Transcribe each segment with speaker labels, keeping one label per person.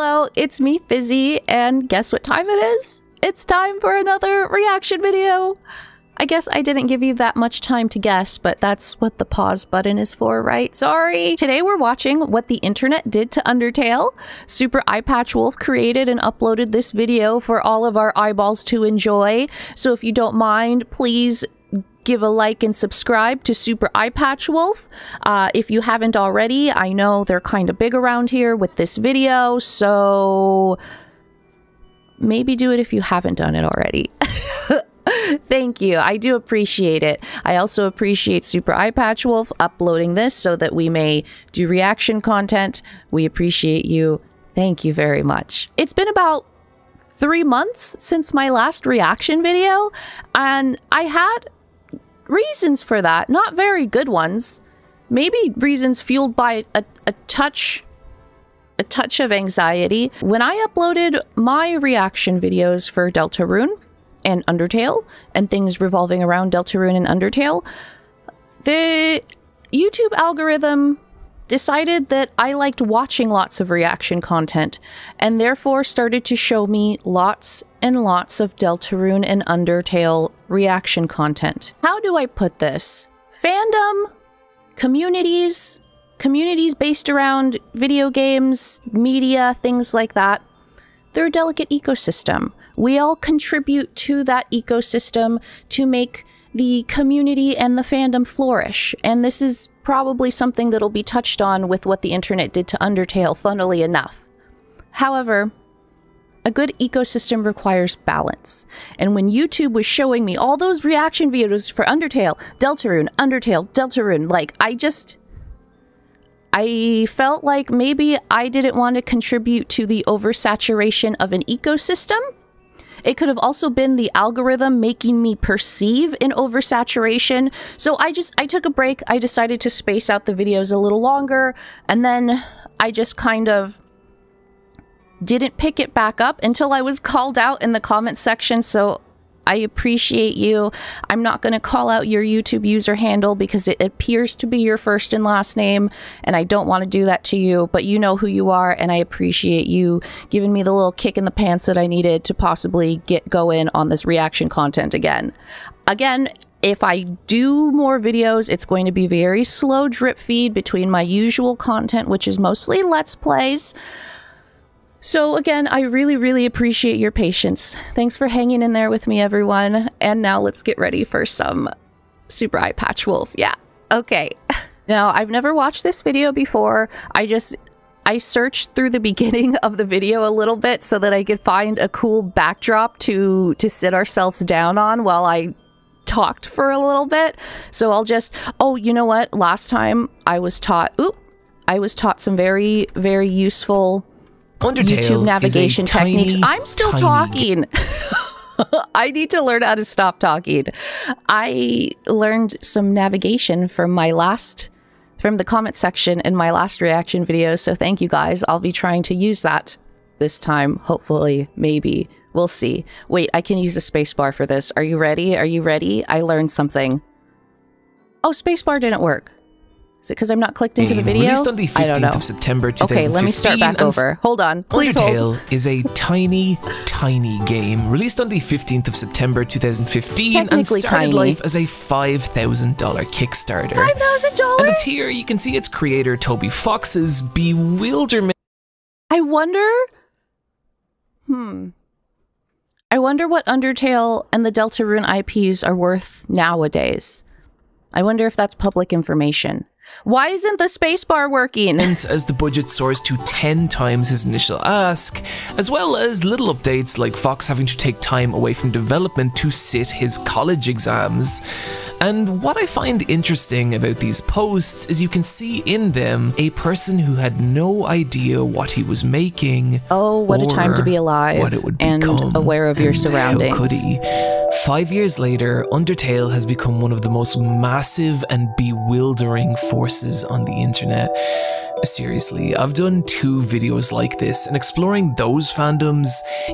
Speaker 1: Hello, it's me, Fizzy, and guess what time it is? It's time for another reaction video! I guess I didn't give you that much time to guess, but that's what the pause button is for, right? Sorry! Today we're watching What the Internet Did to Undertale. Super Eyepatchwolf created and uploaded this video for all of our eyeballs to enjoy, so if you don't mind, please give a like and subscribe to Super Eyepatchwolf. If you haven't already, I know they're kind of big around here with this video, so maybe do it if you haven't done it already. Thank you. I do appreciate it. I also appreciate Super Eyepatchwolf uploading this so that we may do reaction content. We appreciate you. Thank you very much. It's been about 3 months since my last reaction video, and I had reasons for that. Not very good ones. Maybe reasons fueled by a touch of anxiety. When I uploaded my reaction videos for Deltarune and Undertale, and things revolving around Deltarune and Undertale, the YouTube algorithm decided that I liked watching lots of reaction content, and therefore started to show me lots and lots of Deltarune and Undertale reaction content. How do I put this? Fandom, communities based around video games, media, things like that, they're a delicate ecosystem. We all contribute to that ecosystem to make the community and the fandom flourish, and this is probably something that'll be touched on with What the Internet Did to Undertale, funnily enough. However, a good ecosystem requires balance, and when YouTube was showing me all those reaction videos for Undertale, Deltarune, like, I felt like maybe I didn't want to contribute to the oversaturation of an ecosystem. It could have also been the algorithm making me perceive an oversaturation. So I took a break. I decided to space out the videos a little longer, and then I just kind of didn't pick it back up until I was called out in the comment section. So I appreciate you. I'm not going to call out your YouTube user handle because it appears to be your first and last name, and I don't want to do that to you, but you know who you are, and I appreciate you giving me the little kick in the pants that I needed to possibly get going on this reaction content again. Again, if I do more videos, it's going to be very slow drip feed between my usual content, which is mostly Let's Plays. So again, I really appreciate your patience. Thanks for hanging in there with me, everyone. And now let's get ready for some Super Eyepatchwolf. Yeah, okay. Now, I've never watched this video before. I searched through the beginning of the video a little bit so that I could find a cool backdrop to sit ourselves down on while I talked for a little bit. So I'll just, oh, you know what? Last time I was taught some very useful YouTube navigation techniques. I'm still talking. I need to learn how to stop talking. I learned some navigation from the comment section in my last reaction video, so thank you guys. I'll be trying to use that this time, hopefully, maybe. We'll see. Wait, I can use the spacebar for this. Are you ready? Are you ready? I learned something. Oh, spacebar didn't work. Is it because I'm not clicked into the video?
Speaker 2: Released on the 15th of September 2015.
Speaker 1: Okay, let me start back over. Hold on. Please hold.
Speaker 2: Undertale is a tiny game. Released on the 15th of September 2015 and started life as a $5,000 Kickstarter.
Speaker 1: $5,000?
Speaker 2: And it's here you can see its creator Toby Fox's bewilderment.
Speaker 1: I wonder what Undertale and the Deltarune IPs are worth nowadays. I wonder if that's public information. Why isn't the spacebar working?
Speaker 2: As the budget soars to 10 times his initial ask, as well as little updates like Fox having to take time away from development to sit his college exams. And what I find interesting about these posts is you can see in them a person who had no idea what he was making.
Speaker 1: Oh, what a time to be alive,
Speaker 2: what it would
Speaker 1: and
Speaker 2: become,
Speaker 1: aware of your surroundings.
Speaker 2: How could he? 5 years later, Undertale has become one of the most massive and bewildering forces on the internet. Seriously, I've done 2 videos like this, and exploring those fandoms,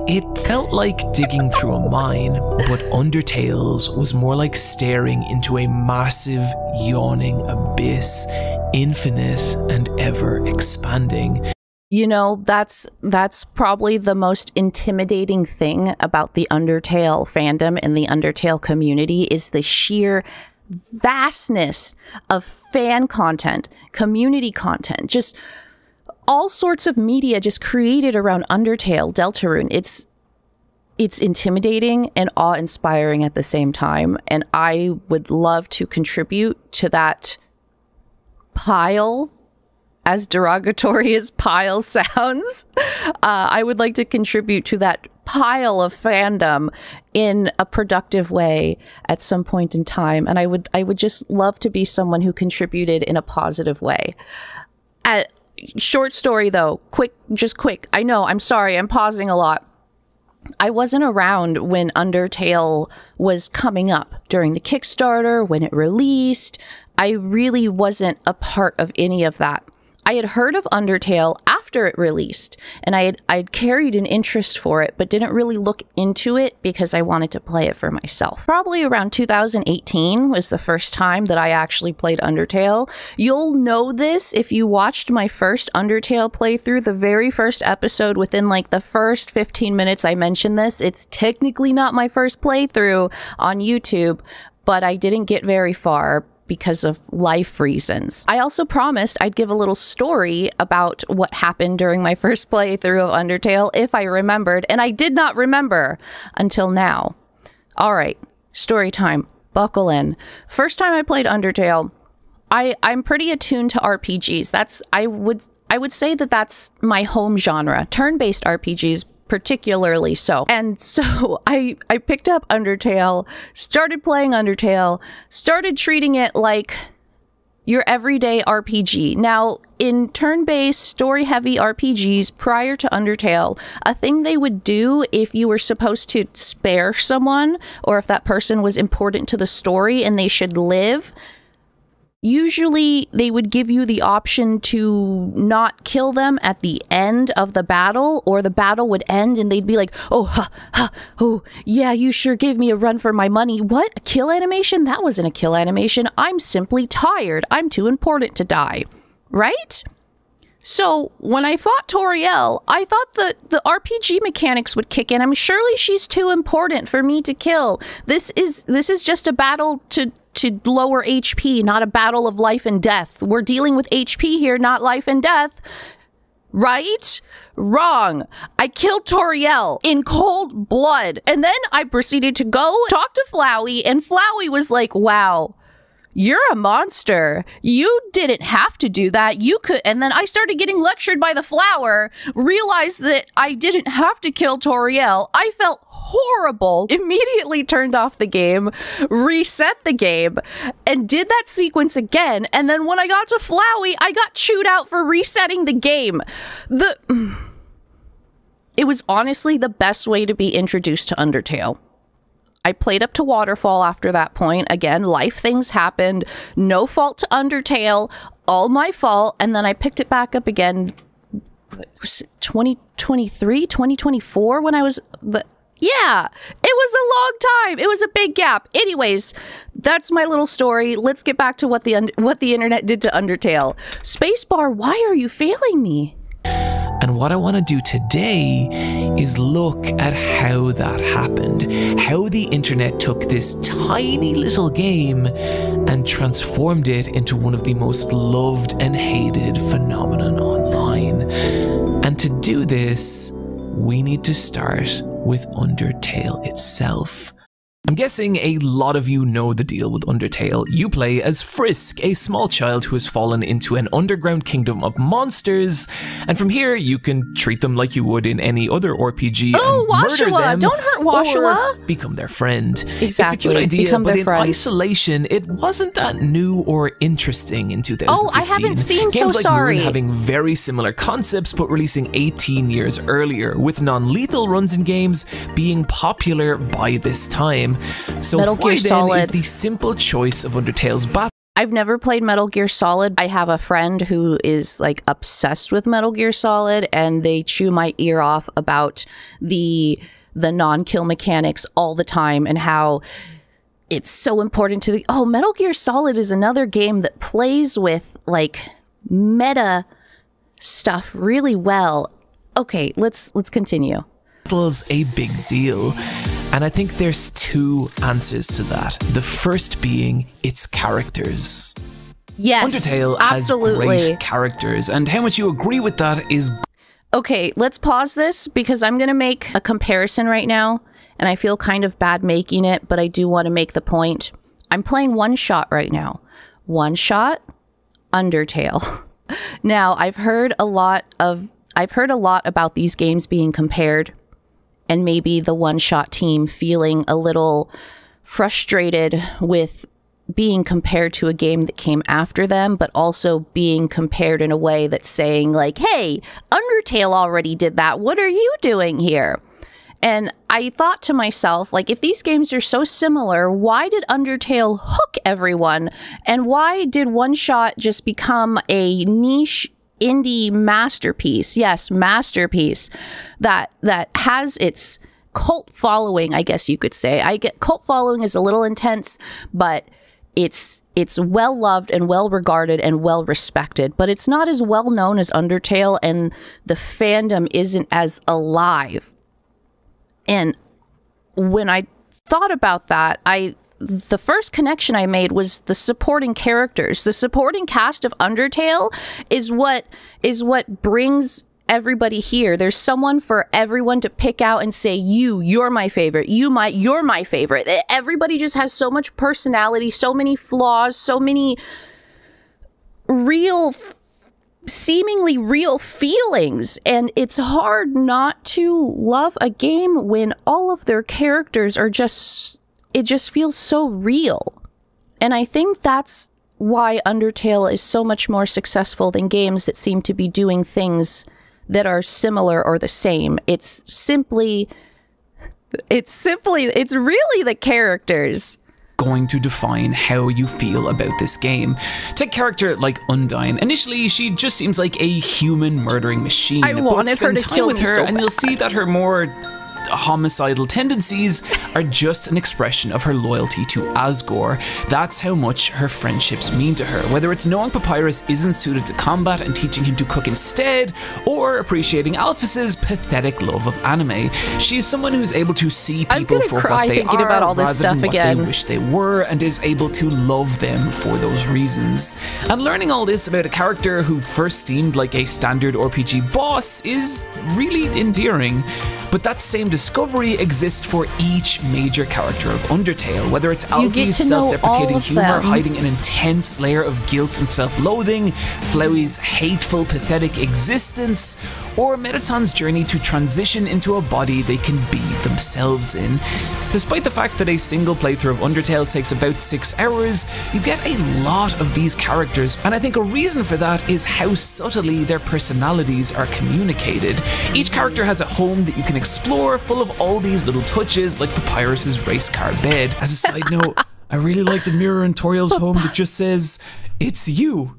Speaker 2: it felt like digging through a mine, but Undertale's was more like staring into a massive, yawning abyss, infinite and ever expanding.
Speaker 1: You know, that's probably the most intimidating thing about the Undertale fandom and the Undertale community is the sheer vastness of fan content, community content, just all sorts of media just created around Undertale, Deltarune. It's intimidating and awe-inspiring at the same time, and I would love to contribute to that pile. As derogatory as pile sounds, I would like to contribute to that pile of fandom in a productive way at some point in time. And I would just love to be someone who contributed in a positive way. Short story though, quick. I know, I'm sorry, I'm pausing a lot. I wasn't around when Undertale was coming up during the Kickstarter, when it released. I really wasn't a part of any of that. I had heard of Undertale after it released, and I'd carried an interest for it, but didn't really look into it because I wanted to play it for myself. Probably around 2018 was the first time that I actually played Undertale. You'll know this if you watched my first Undertale playthrough, the very first episode. Within like the first 15 minutes I mentioned this. It's technically not my first playthrough on YouTube, but I didn't get very far because of life reasons. I also promised I'd give a little story about what happened during my first playthrough of Undertale if I remembered, and I did not remember until now. All right, story time. Buckle in. First time I played Undertale, I'm pretty attuned to RPGs. I would say that that's my home genre. Turn-based RPGs particularly so. And so I picked up Undertale, started playing Undertale, started treating it like your everyday RPG. Now, in turn-based, story-heavy RPGs prior to Undertale, a thing they would do if you were supposed to spare someone, or if that person was important to the story and they should live, usually they would give you the option to not kill them at the end of the battle, or the battle would end and they'd be like, oh, oh, yeah, you sure gave me a run for my money. What? A kill animation? That wasn't a kill animation. I'm simply tired. I'm too important to die. Right? So when I fought Toriel, I thought that the RPG mechanics would kick in. I mean, surely she's too important for me to kill. This is just a battle to lower HP, not a battle of life and death. We're dealing with HP here, not life and death. Right? Wrong. I killed Toriel in cold blood. And then I proceeded to go talk to Flowey, and Flowey was like, wow, you're a monster. You didn't have to do that. You could. And then I started getting lectured by the flower, realized that I didn't have to kill Toriel. I felt horrible, immediately turned off the game, reset the game, and did that sequence again. And then when I got to Flowey, I got chewed out for resetting the game. It was honestly the best way to be introduced to Undertale. I played up to Waterfall after that point. Again, life things happened. No fault to Undertale. All my fault. And then I picked it back up again. Was it 2023? 2024 when I was... Yeah, it was a long time. It was a big gap. Anyways, that's my little story. Let's get back to what the internet did to Undertale. Spacebar, why are you failing me?
Speaker 2: And what I want to do today is look at how that happened. How the internet took this tiny little game and transformed it into one of the most loved and hated phenomenon online. And to do this, we need to start with Undertale itself. I'm guessing a lot of you know the deal with Undertale. You play as Frisk, a small child who has fallen into an underground kingdom of monsters, and from here you can treat them like you would in any other RPG and murder them.
Speaker 1: Don't hurt Washua!
Speaker 2: Or become their friend.
Speaker 1: Exactly.
Speaker 2: It's a cute idea,
Speaker 1: become
Speaker 2: but in
Speaker 1: friends.
Speaker 2: isolation, it wasn't that new or interesting in 2015.
Speaker 1: Oh, I haven't seen
Speaker 2: Games
Speaker 1: So
Speaker 2: like
Speaker 1: Sorry.
Speaker 2: Moon having very similar concepts, but releasing 18 years earlier, with non-lethal runs in games being popular by this time. So
Speaker 1: Metal
Speaker 2: why
Speaker 1: Gear
Speaker 2: then
Speaker 1: Solid.
Speaker 2: is the simple choice of Undertale's battle?
Speaker 1: I've never played Metal Gear Solid. I have a friend who is like obsessed with Metal Gear Solid, and they chew my ear off about the non-kill mechanics all the time and how it's so important to the... Oh, Metal Gear Solid is another game that plays with like meta stuff really well. Okay, let's continue.
Speaker 2: Is a big deal, and I think there's two answers to that. The first being its characters.
Speaker 1: Yes,
Speaker 2: Undertale
Speaker 1: absolutely.
Speaker 2: has great characters, and how much you agree with that is...
Speaker 1: Okay, let's pause this because I'm going to make a comparison right now, and I feel kind of bad making it, but I do want to make the point. I'm playing One Shot right now. One Shot, Undertale. Now, I've heard a lot about these games being compared, and maybe the One Shot team feeling a little frustrated with being compared to a game that came after them, but also being compared in a way that's saying like, hey, Undertale already did that. What are you doing here? And I thought to myself, like, if these games are so similar, why did Undertale hook everyone? And why did One Shot just become a niche indie masterpiece? Yes, masterpiece that has its cult following, I guess you could say. I get cult following is a little intense, but it's well loved and well regarded and well respected, but it's not as well known as Undertale, and the fandom isn't as alive. And when I thought about that, the first connection I made was the supporting characters. The supporting cast of Undertale is what brings everybody here. There's someone for everyone to pick out and say, you're my favorite. You're my favorite. Everybody just has so much personality, so many flaws, so many seemingly real feelings, and it's hard not to love a game when all of their characters are it just feels so real. And I think that's why Undertale is so much more successful than games that seem to be doing things that are similar or the same. It's really the characters
Speaker 2: going to define how you feel about this game. Take a character like Undyne. Initially, she just seems like a human murdering machine.
Speaker 1: I wanted her to kill me so bad.
Speaker 2: And you'll see that her more homicidal tendencies are just an expression of her loyalty to Asgore. That's how much her friendships mean to her. Whether it's knowing Papyrus isn't suited to combat and teaching him to cook instead, or appreciating Alphys's pathetic love of anime, she's someone who's able to see people for what they are
Speaker 1: about all this
Speaker 2: rather
Speaker 1: stuff
Speaker 2: than
Speaker 1: again.
Speaker 2: what they wish they were, and is able to love them for those reasons. And learning all this about a character who first seemed like a standard RPG boss is really endearing. But that same discovery exists for each major character of Undertale, whether it's Alfie's self-deprecating humor hiding an intense layer of guilt and self-loathing, Flowey's hateful, pathetic existence, or Metaton's journey to transition into a body they can be themselves in. Despite the fact that a single playthrough of Undertale takes about 6 hours, you get a lot of these characters, and I think a reason for that is how subtly their personalities are communicated. Each character has a home that you can explore, full of all these little touches, like Papyrus's race car bed. As a side note, I really like the mirror in Toriel's home that just says, "It's you."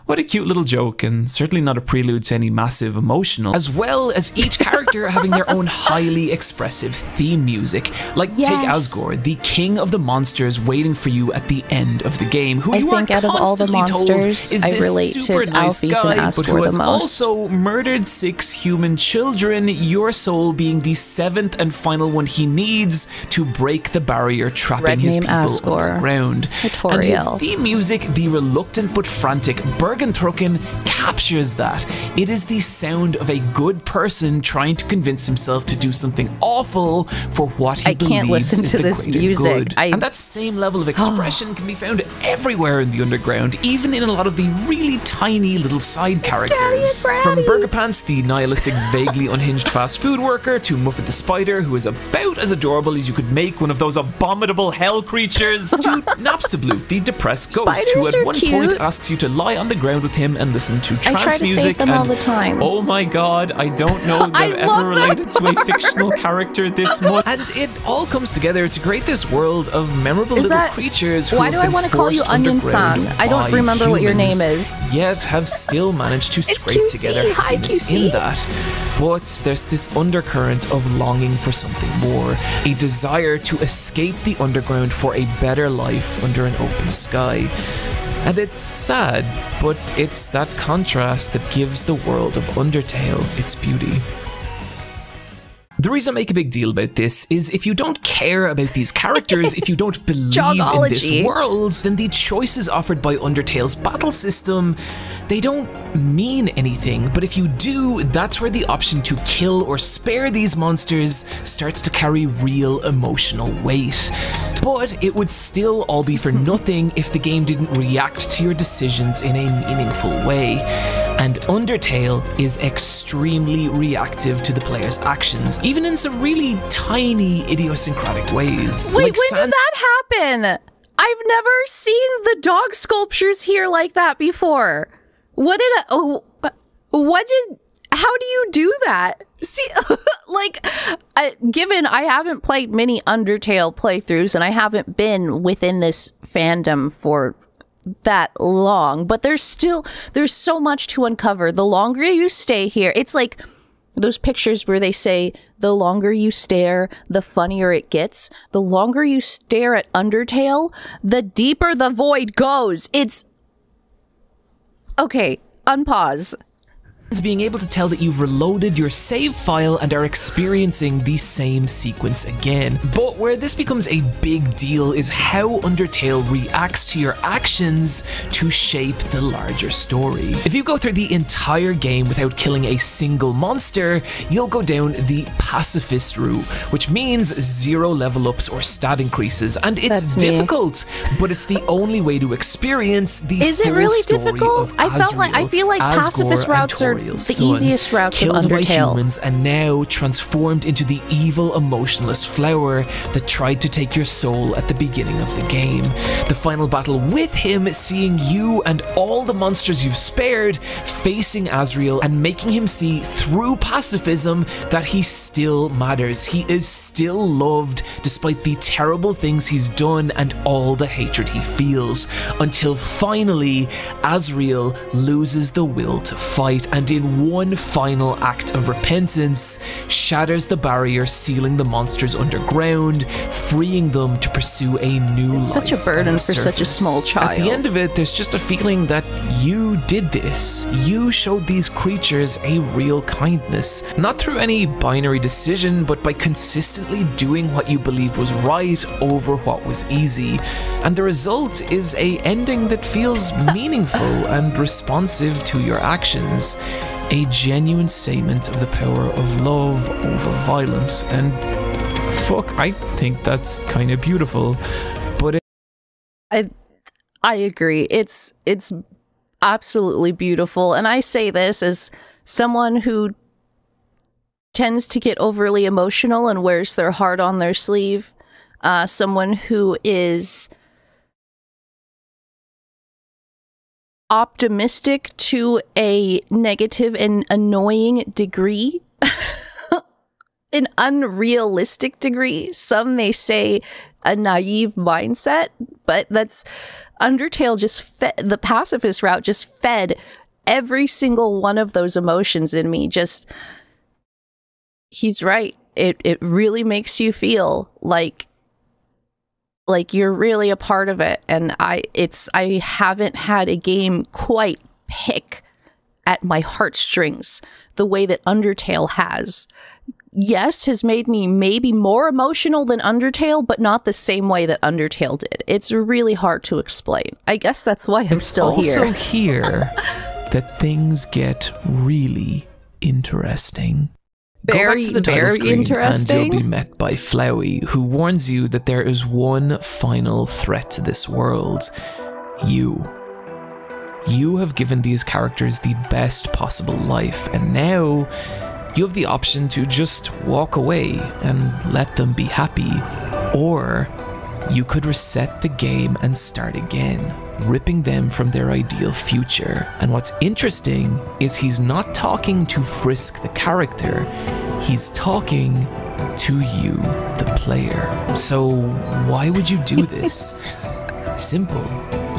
Speaker 2: What a cute little joke, and certainly not a prelude to any massive emotional, as well as each character having their own highly expressive theme music. Like, take Asgore, the king of the monsters waiting for you at the end of the game, who you are constantly told is this super nice guy, but who has also murdered 6 human children, your soul being the 7th and final one he needs to break the barrier trapping his people underground. And his theme music, the reluctant but frantic Bergen-Trucken, captures that. It is the sound of a good person trying to convince himself to do something awful for what he believes is the greater good. And that same level of expression can be found everywhere in the Underground, even in a lot of the really tiny little side characters. From Burgerpants, the nihilistic, vaguely unhinged fast food worker, to Muffet the Spider, who is about as adorable as you could make one of those abominable hell creatures, to Napstabloot, the depressed ghost, who at one point asks you to lie on the ground with him and listen to trance music.
Speaker 1: All the time.
Speaker 2: Oh my god, I don't know that I've ever related to a fictional character this much. And it all comes together to create this world of memorable little creatures.
Speaker 1: Why do I want to call you Onion-san? I don't remember what your name is.
Speaker 2: Yet have still managed to scrape together happiness in that. But there's this undercurrent of longing for something more, a desire to escape the underground for a better life under an open sky. And it's sad, but it's that contrast that gives the world of Undertale its beauty. The reason I make a big deal about this is if you don't care about these characters, if you don't believe in this world, then the choices offered by Undertale's battle system, they don't mean anything. But if you do, that's where the option to kill or spare these monsters starts to carry real emotional weight. But it would still all be for nothing if the game didn't react to your decisions in a meaningful way. And Undertale is extremely reactive to the player's actions, even in some really tiny, idiosyncratic ways.
Speaker 1: Wait, when did that happen? I've never seen the dog sculptures here like that before. How do you do that? See, like, given I haven't played many Undertale playthroughs and I haven't been within this fandom for that long, but there's so much to uncover. The longer you stay here, it's like those pictures where they say the longer you stare, the funnier it gets. The longer you stare at Undertale, the deeper the void goes. It's okay, unpause.
Speaker 2: Being able to tell that you've reloaded your save file and are experiencing the same sequence again. But where this becomes a big deal is how Undertale reacts to your actions to shape the larger story. If you go through the entire game without killing a single monster, you'll go down the pacifist route, which means 0 level ups or stat increases, and it's difficult, but it's the only way to experience the
Speaker 1: Is it really difficult? I feel like pacifist routes are the easiest routes of Undertale. Killed by humans and now transformed into the evil, emotionless flower that tried to take your soul at the beginning of the game. The final battle with him, seeing you and all the monsters you've spared facing Asriel and making him see through pacifism that he still matters. He is still loved despite the terrible things he's done and all the hatred he feels, until finally Asriel loses the will to fight and in one final act of repentance, shatters the barrier sealing the monsters underground, freeing them to pursue a new life. It's such a burden for such a small child. At the end of it, there's just a feeling that you did this. You showed these creatures a real kindness, not through any binary decision, but by consistently doing what you believed was right over what was easy. And the result is an ending that feels meaningful and responsive to your actions. A genuine statement of the power of love over violence, and fuck, I think that's kind of beautiful. But I agree. It's absolutely beautiful, and I say this as someone who tends to get overly emotional and wears their heart on their sleeve. Someone who is optimistic to a negative and annoying degree, an unrealistic degree. Some may say a naive mindset, but that's Undertale just fed, the pacifist route just fed every single one of those emotions in me. Just, he's right. It really makes you feel like you're really a part of it. And I haven't had a game quite pick at my heartstrings the way that Undertale has. Yes, has made me maybe more emotional than Undertale, but not the same way that Undertale did. It's really hard to explain. I guess that's why I'm still here.
Speaker 2: It's also here that things get really interesting.
Speaker 1: Very interesting.
Speaker 2: And you'll be met by Flowey, who warns you that there is one final threat to this world. You. You have given these characters the best possible life, and now you have the option to just walk away and let them be happy. Or you could reset the game and start again, ripping them from their ideal future. And what's interesting is he's not talking to Frisk the character, he's talking to you, the player. So why would you do this? Simple.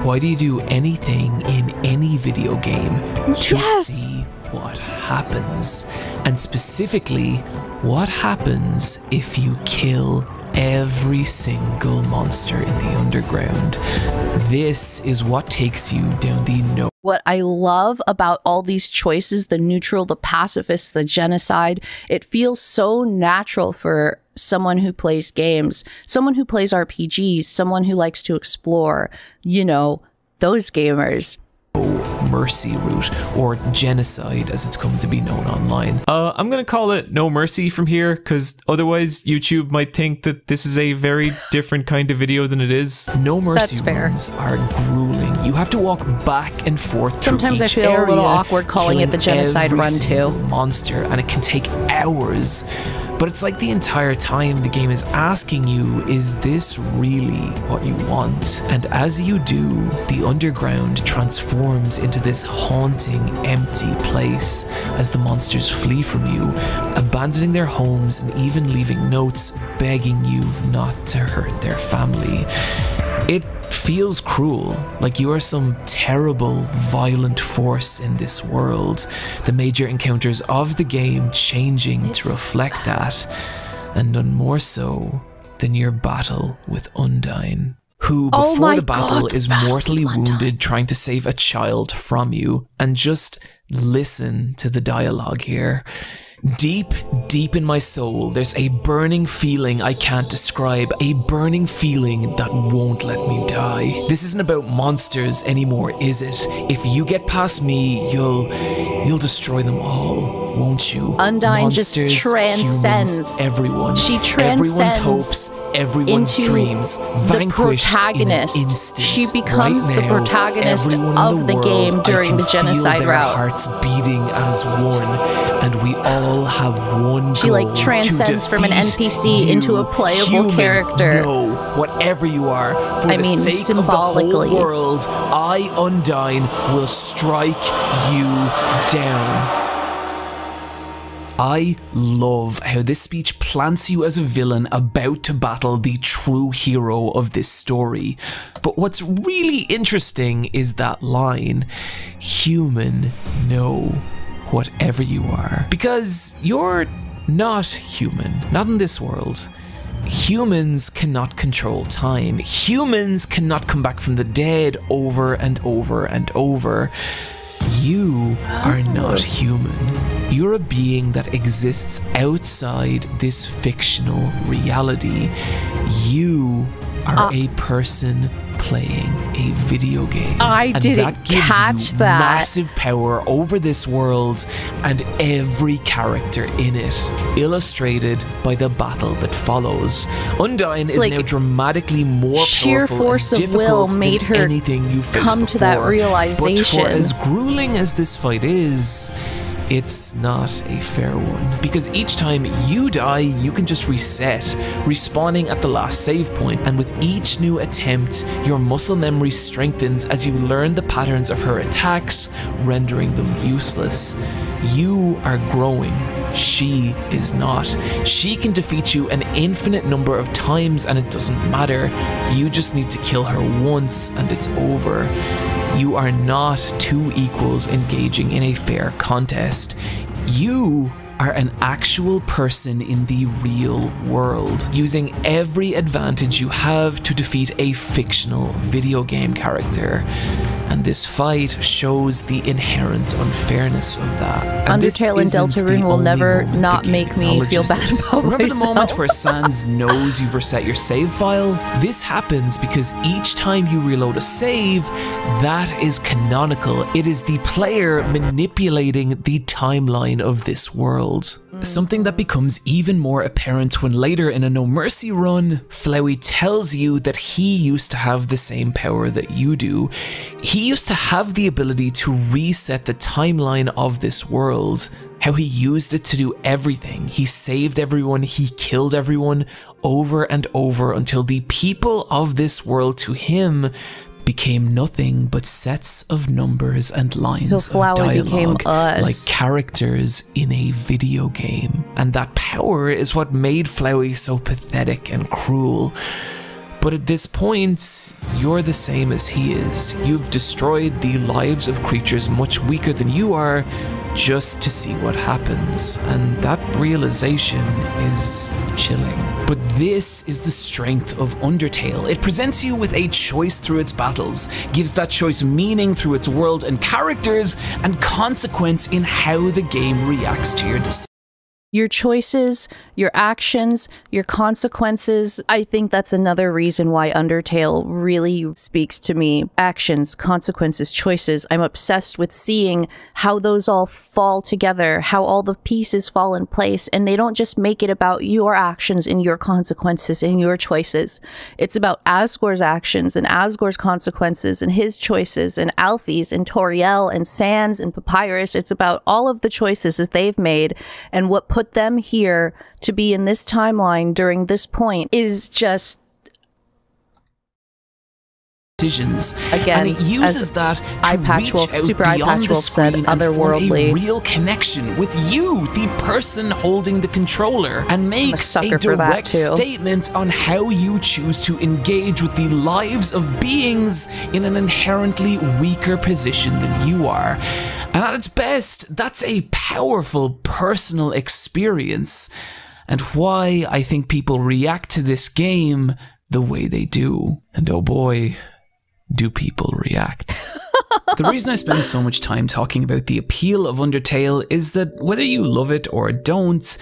Speaker 2: Why do you do anything in any video game? To see what happens. And specifically, what happens if you kill every single monster in the underground. This is what takes you down the no.
Speaker 1: What I love about all these choices, the neutral, the pacifist, the genocide, it feels so natural for someone who plays games, someone who plays RPGs, someone who likes to explore, you know, those gamers.
Speaker 2: Mercy route, or genocide as it's come to be known online. I'm gonna call it no mercy from here, because otherwise YouTube might think that this is a very different kind of video than it is. No mercy runs are grueling. You have to walk back and forth.
Speaker 1: Sometimes I feel a little awkward calling it the genocide run too.
Speaker 2: Monster, and it can take hours. But it's like the entire time the game is asking you, is this really what you want? And as you do, the underground transforms into this haunting, empty place as the monsters flee from you, abandoning their homes and even leaving notes begging you not to hurt their family. It feels cruel, like you are some terrible, violent force in this world. The major encounters of the game changing to reflect that, and none more so than your battle with Undyne, who before the battle is mortally wounded trying to save a child from you. And just listen to the dialogue here. Deep, deep in my soul, there's a burning feeling I can't describe, a burning feeling that won't let me die. This isn't about monsters anymore, is it? If you get past me, you'll destroy them all, won't you?
Speaker 1: Undyne
Speaker 2: Monsters,
Speaker 1: just transcends
Speaker 2: humans, everyone.
Speaker 1: She transcends
Speaker 2: everyone's hopes, everyone's
Speaker 1: into
Speaker 2: dreams,
Speaker 1: the protagonist. She becomes the protagonist of the game during the genocide route.
Speaker 2: Hearts beating as one, and we all have one.
Speaker 1: She like transcends from an NPC into a playable character.
Speaker 2: No, whatever you are, for the sake
Speaker 1: symbolically.
Speaker 2: of the whole world, I, Undyne, will strike you down. I love how this speech plants you as a villain about to battle the true hero of this story. But what's really interesting is that line, human, no, whatever you are. Because you're not human, not in this world. Humans cannot control time. Humans cannot come back from the dead over and over and over. You are not human. You're a being that exists outside this fictional reality. You are a person playing a video game.
Speaker 1: I didn't catch that.
Speaker 2: Massive power over this world and every character in it, illustrated by the battle that follows. Undyne is now dramatically more
Speaker 1: sheer
Speaker 2: powerful
Speaker 1: force
Speaker 2: and
Speaker 1: of will made her
Speaker 2: anything you
Speaker 1: come to that realization.
Speaker 2: But for as grueling as this fight is, it's not a fair one, because each time you die, you can just reset, respawning at the last save point, and with each new attempt, your muscle memory strengthens as you learn the patterns of her attacks, rendering them useless. You are growing. She is not. She can defeat you an infinite number of times and it doesn't matter. You just need to kill her once and it's over. You are not two equals engaging in a fair contest. You are an actual person in the real world, using every advantage you have to defeat a fictional video game character. And this fight shows the inherent unfairness of that. And
Speaker 1: Undertale and Deltarune will never not make me feel bad about
Speaker 2: Remember
Speaker 1: myself.
Speaker 2: the moment where Sans knows you've reset your save file? This happens because each time you reload a save, that is canonical. It is the player manipulating the timeline of this world. Something that becomes even more apparent when later in a No Mercy run, Flowey tells you that he used to have the same power that you do. He used to have the ability to reset the timeline of this world, how he used it to do everything. He saved everyone, he killed everyone over and over until the people of this world to him became nothing but sets of numbers and lines of dialogue, like characters in a video game. And that power is what made Flowey so pathetic and cruel. But at this point, you're the same as he is. You've destroyed the lives of creatures much weaker than you are just to see what happens. And that realization is chilling. But this is the strength of Undertale. It presents you with a choice through its battles, gives that choice meaning through its world and characters, and consequence in how the game reacts to your decisions.
Speaker 1: Your choices, your actions, your consequences. I think that's another reason why Undertale really speaks to me. Actions, consequences, choices. I'm obsessed with seeing how those all fall together, how all the pieces fall in place, and they don't just make it about your actions and your consequences and your choices. It's about Asgore's actions and Asgore's consequences and his choices, and Alfie's and Toriel and Sans and Papyrus. It's about all of the choices that they've made, and what put them here to be in this timeline during this point is just
Speaker 2: decisions.
Speaker 1: Again,
Speaker 2: and it uses that to reach out
Speaker 1: Super
Speaker 2: beyond the
Speaker 1: said,
Speaker 2: screen and form
Speaker 1: otherworldly.
Speaker 2: a real connection with you, the person holding the controller, and makes a direct statement on how you choose to engage with the lives of beings in an inherently weaker position than you are. And at its best, that's a powerful personal experience, and why I think people react to this game the way they do. And oh boy, do people react. The reason I spend so much time talking about the appeal of Undertale is that whether you love it or don't,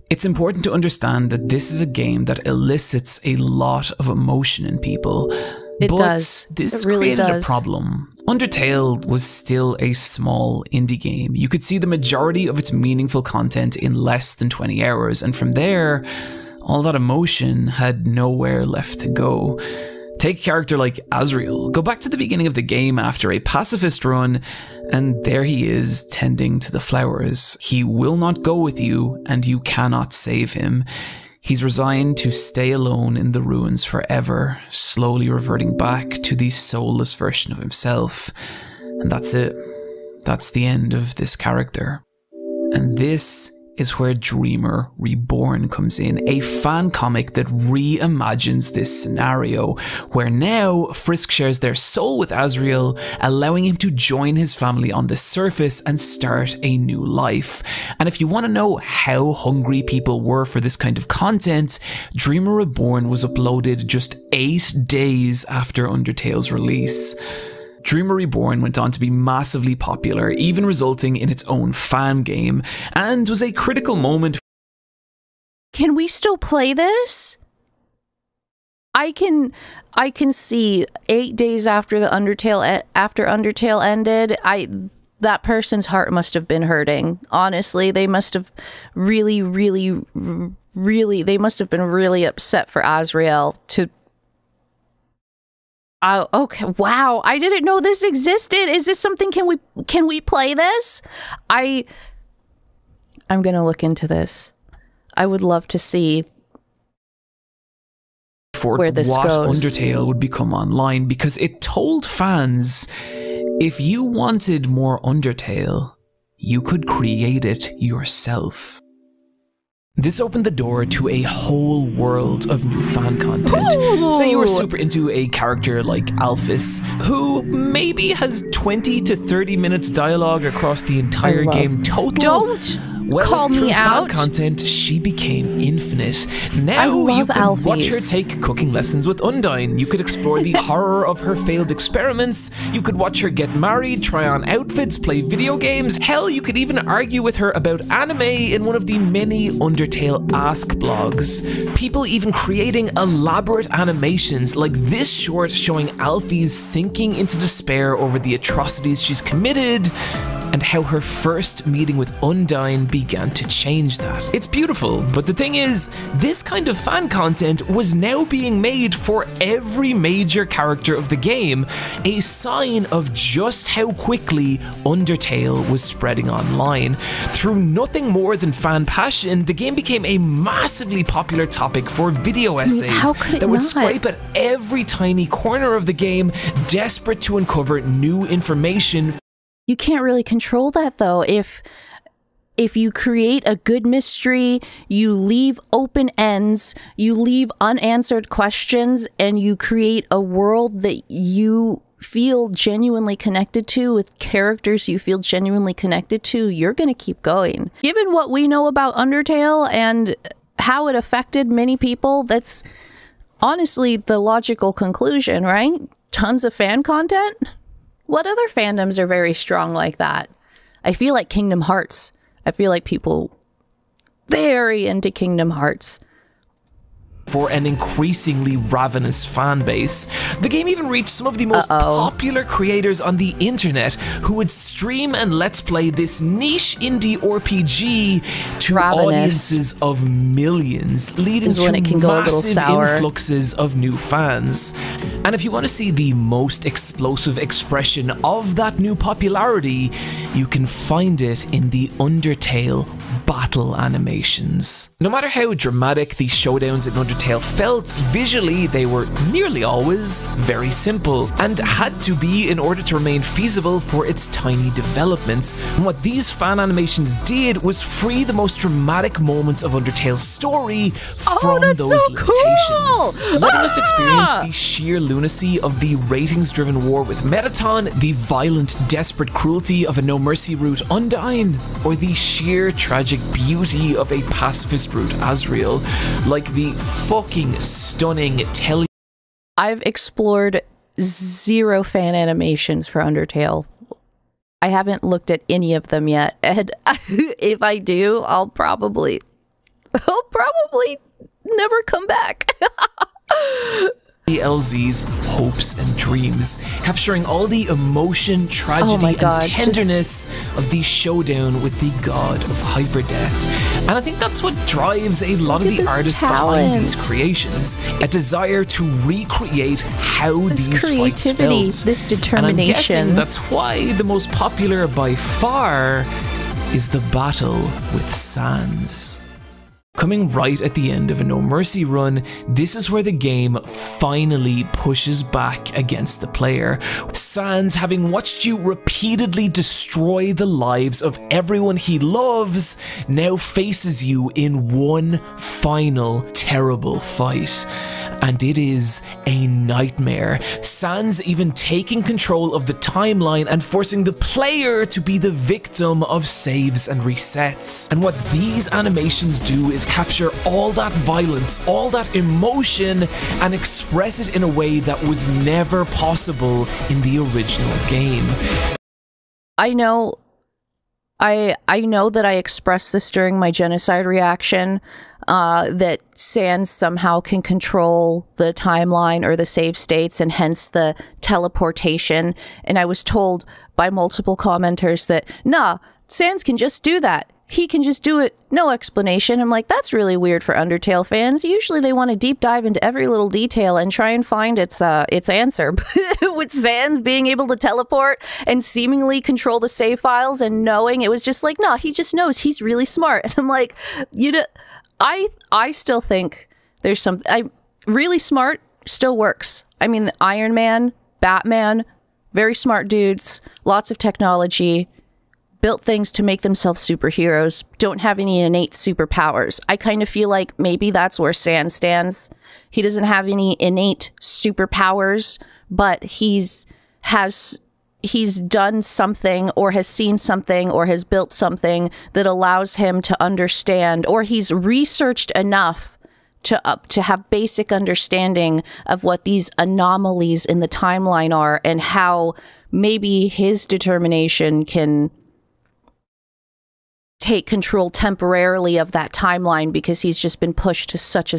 Speaker 2: it's important to understand that this is a game that elicits a lot of emotion in people.
Speaker 1: It does.
Speaker 2: This
Speaker 1: it really
Speaker 2: created
Speaker 1: does.
Speaker 2: a problem. Undertale was still a small indie game. You could see the majority of its meaningful content in less than 20 hours, and from there, all that emotion had nowhere left to go. Take a character like Asriel. Go back to the beginning of the game after a pacifist run, and there he is tending to the flowers. He will not go with you, and you cannot save him. He's resigned to stay alone in the ruins forever, slowly reverting back to the soulless version of himself. And that's it. That's the end of this character. And this is where Dreamer Reborn comes in, a fan comic that reimagines this scenario, where now Frisk shares their soul with Asriel, allowing him to join his family on the surface and start a new life. And if you want to know how hungry people were for this kind of content, Dreamer Reborn was uploaded just 8 days after Undertale's release. Dreamer Reborn went on to be massively popular, even resulting in its own fan game, and was a critical moment.
Speaker 1: Can we still play this? I can see 8 days after the Undertale ended, that person's heart must have been hurting. Honestly, they must have really been really upset for Asriel to. Oh, okay. Wow. I didn't know this existed. Is this something? Can we play this? I'm going to look into this. I would love to see where this goes.
Speaker 2: Undertale would become online, because it told fans, if you wanted more Undertale, you could create it yourself. This opened the door to a whole world of new fan content.
Speaker 1: Ooh.
Speaker 2: Say you were super into a character like Alphys, who maybe has 20 to 30 minutes dialogue across the entire game total.
Speaker 1: Don't call me out.
Speaker 2: Fan content, she became infinite. Now you can watch her take cooking lessons with Undyne. You could explore the horror of her failed experiments. You could watch her get married, try on outfits, play video games. Hell, you could even argue with her about anime in one of the many Undertale Ask blogs. People even creating elaborate animations like this short showing Alphys sinking into despair over the atrocities she's committed, and how her first meeting with Undyne began to change that. It's beautiful, but the thing is, this kind of fan content was now being made for every major character of the game, a sign of just how quickly Undertale was spreading online. Through nothing more than fan passion, the game became a massively popular topic for video essays that would scrape at every tiny corner of the game, desperate to uncover new information.
Speaker 1: You can't really control that, though. If you create a good mystery, you leave open ends, you leave unanswered questions, and you create a world that you feel genuinely connected to, with characters you feel genuinely connected to, you're going to keep going. Given what we know about Undertale and how it affected many people, that's honestly the logical conclusion, right? Tons of fan content. What other fandoms are very strong like that? I feel like Kingdom Hearts. I feel like people very into Kingdom Hearts.
Speaker 2: For an increasingly ravenous fan base, the game even reached some of the most popular creators on the internet who would stream and let's play this niche indie RPG to audiences of millions, leading to massive influxes of new fans. And if you want to see the most explosive expression of that new popularity, you can find it in the Undertale battle animations. No matter how dramatic the showdowns in Undertale felt, visually they were nearly always very simple and had to be in order to remain feasible for its tiny development. And what these fan animations did was free the most dramatic moments of Undertale's story from those limitations, letting us experience the sheer lunacy of the ratings-driven war with Metaton, the violent, desperate cruelty of a no mercy route Undyne, or the sheer tragic beauty of a pacifist route Asriel, like the fucking stunning
Speaker 1: I've explored 0 fan animations for Undertale. I haven't looked at any of them yet, and if I do, I'll probably never come back.
Speaker 2: LZ's hopes and dreams, capturing all the emotion, tragedy, and tenderness of the showdown with the god of hyperdeath. And I think that's what drives a lot of the artists behind these creations, a desire to recreate how these fights felt.
Speaker 1: This determination.
Speaker 2: And I'm guessing that's why the most popular by far is the battle with Sans. Coming right at the end of a No Mercy run, this is where the game finally pushes back against the player. Sans, having watched you repeatedly destroy the lives of everyone he loves, now faces you in one final terrible fight. And it is a nightmare. Sans even taking control of the timeline and forcing the player to be the victim of saves and resets. And what these animations do is capture all that violence, all that emotion, and express it in a way that was never possible in the original game.
Speaker 1: I know that I expressed this during my genocide reaction, that Sans somehow can control the timeline or the save states and hence the teleportation. And I was told by multiple commenters that, nah, Sans can just do that. He can just do it, no explanation. I'm like, that's really weird for Undertale fans. Usually they want to deep dive into every little detail and try and find its answer. But with Sans being able to teleport and seemingly control the save files and knowing, it was just like, no, he just knows. He's really smart. And I'm like, I still think there's some, really smart still works. I mean, Iron Man, Batman, very smart dudes, lots of technology, built things to make themselves superheroes, don't have any innate superpowers. I kind of feel like maybe that's where Sans stands. He doesn't have any innate superpowers, but he's done something or has seen something or has built something that allows him to understand, or he's researched enough to have basic understanding of what these anomalies in the timeline are and how maybe his determination can take control temporarily of that timeline because he's just been pushed to such a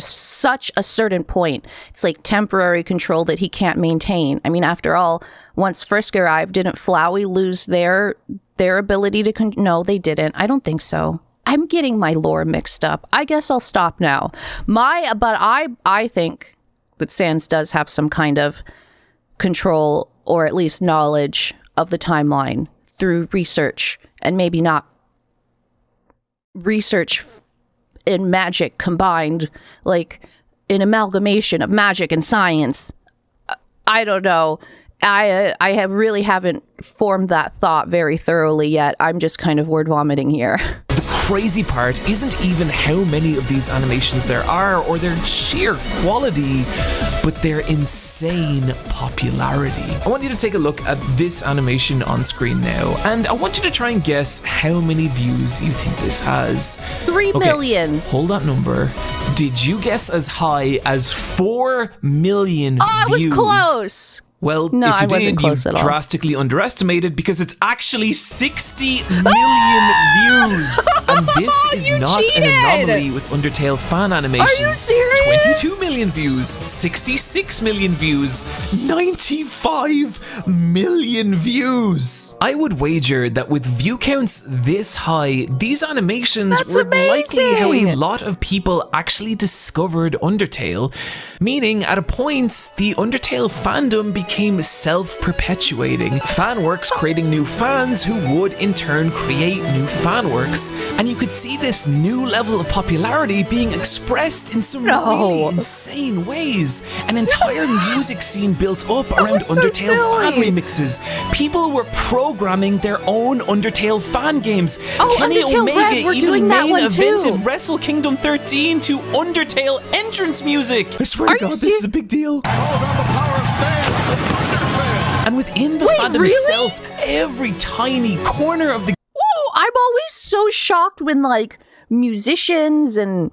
Speaker 1: certain point. It's like temporary control that he can't maintain. I mean, after all, once Frisk arrived, didn't Flowey lose their ability to no, they didn't. I don't think so. I'm getting my lore mixed up. I guess I'll stop now. But I think that Sans does have some kind of control or at least knowledge of the timeline through research, and maybe not research and magic combined, like an amalgamation of magic and science. I don't know. I really haven't formed that thought very thoroughly yet. I'm just kind of word vomiting here.
Speaker 2: The crazy part isn't even how many of these animations there are or their sheer quality, but their insane popularity. I want you to take a look at this animation on screen now, and I want you to try and guess how many views you think this has.
Speaker 1: 3 million.
Speaker 2: Hold that number. Did you guess as high as 4 million views?
Speaker 1: I was close.
Speaker 2: Well,
Speaker 1: no,
Speaker 2: if you did, you
Speaker 1: at all.
Speaker 2: drastically underestimated, because it's actually 60 million views. And this is not
Speaker 1: cheated.
Speaker 2: an anomaly with Undertale fan animations.
Speaker 1: Are you serious?
Speaker 2: 22 million views, 66 million views, 95 million views. I would wager that with view counts this high, these animations were likely how a lot of people actually discovered Undertale, meaning at a point, the Undertale fandom became self-perpetuating. Fanworks creating new fans who would in turn create new fanworks, and you could see this new level of popularity being expressed in some really insane ways. An entire music scene built up around Undertale fan remixes. People were programming their own Undertale fan games. Kenny Omega even main evented Wrestle Kingdom 13 to Undertale entrance music. I swear to God, this is a big deal. And within the fandom itself, every tiny corner of the...
Speaker 1: Ooh, I'm always so shocked when, like, musicians and,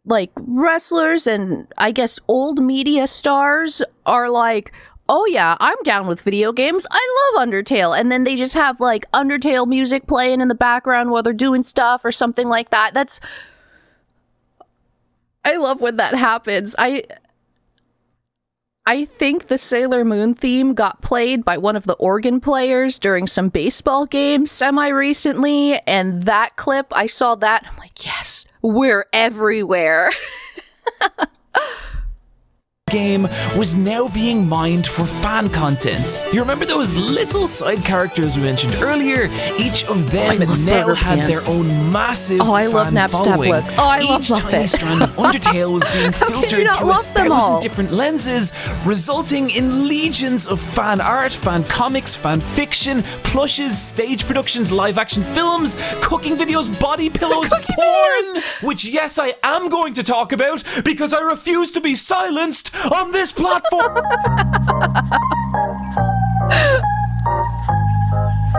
Speaker 1: like, wrestlers and, I guess, old media stars are like, oh yeah, I'm down with video games. I love Undertale. And then they just have, like, Undertale music playing in the background while they're doing stuff or something like that. I love when that happens. I think the Sailor Moon theme got played by one of the organ players during some baseball games semi-recently, and that clip, I saw that, I'm like, yes, we're everywhere.
Speaker 2: Game was now being mined for fan content. You remember those little side characters we mentioned earlier? Each of them now had their own massive fan following. Each tiny strand of Undertale was being filtered through 1,000 different lenses, resulting in legions of fan art, fan comics, fan fiction, plushes, stage productions, live action films, cooking videos, body pillows, porn, which yes, I am going to talk about because I refuse to be silenced on this platform.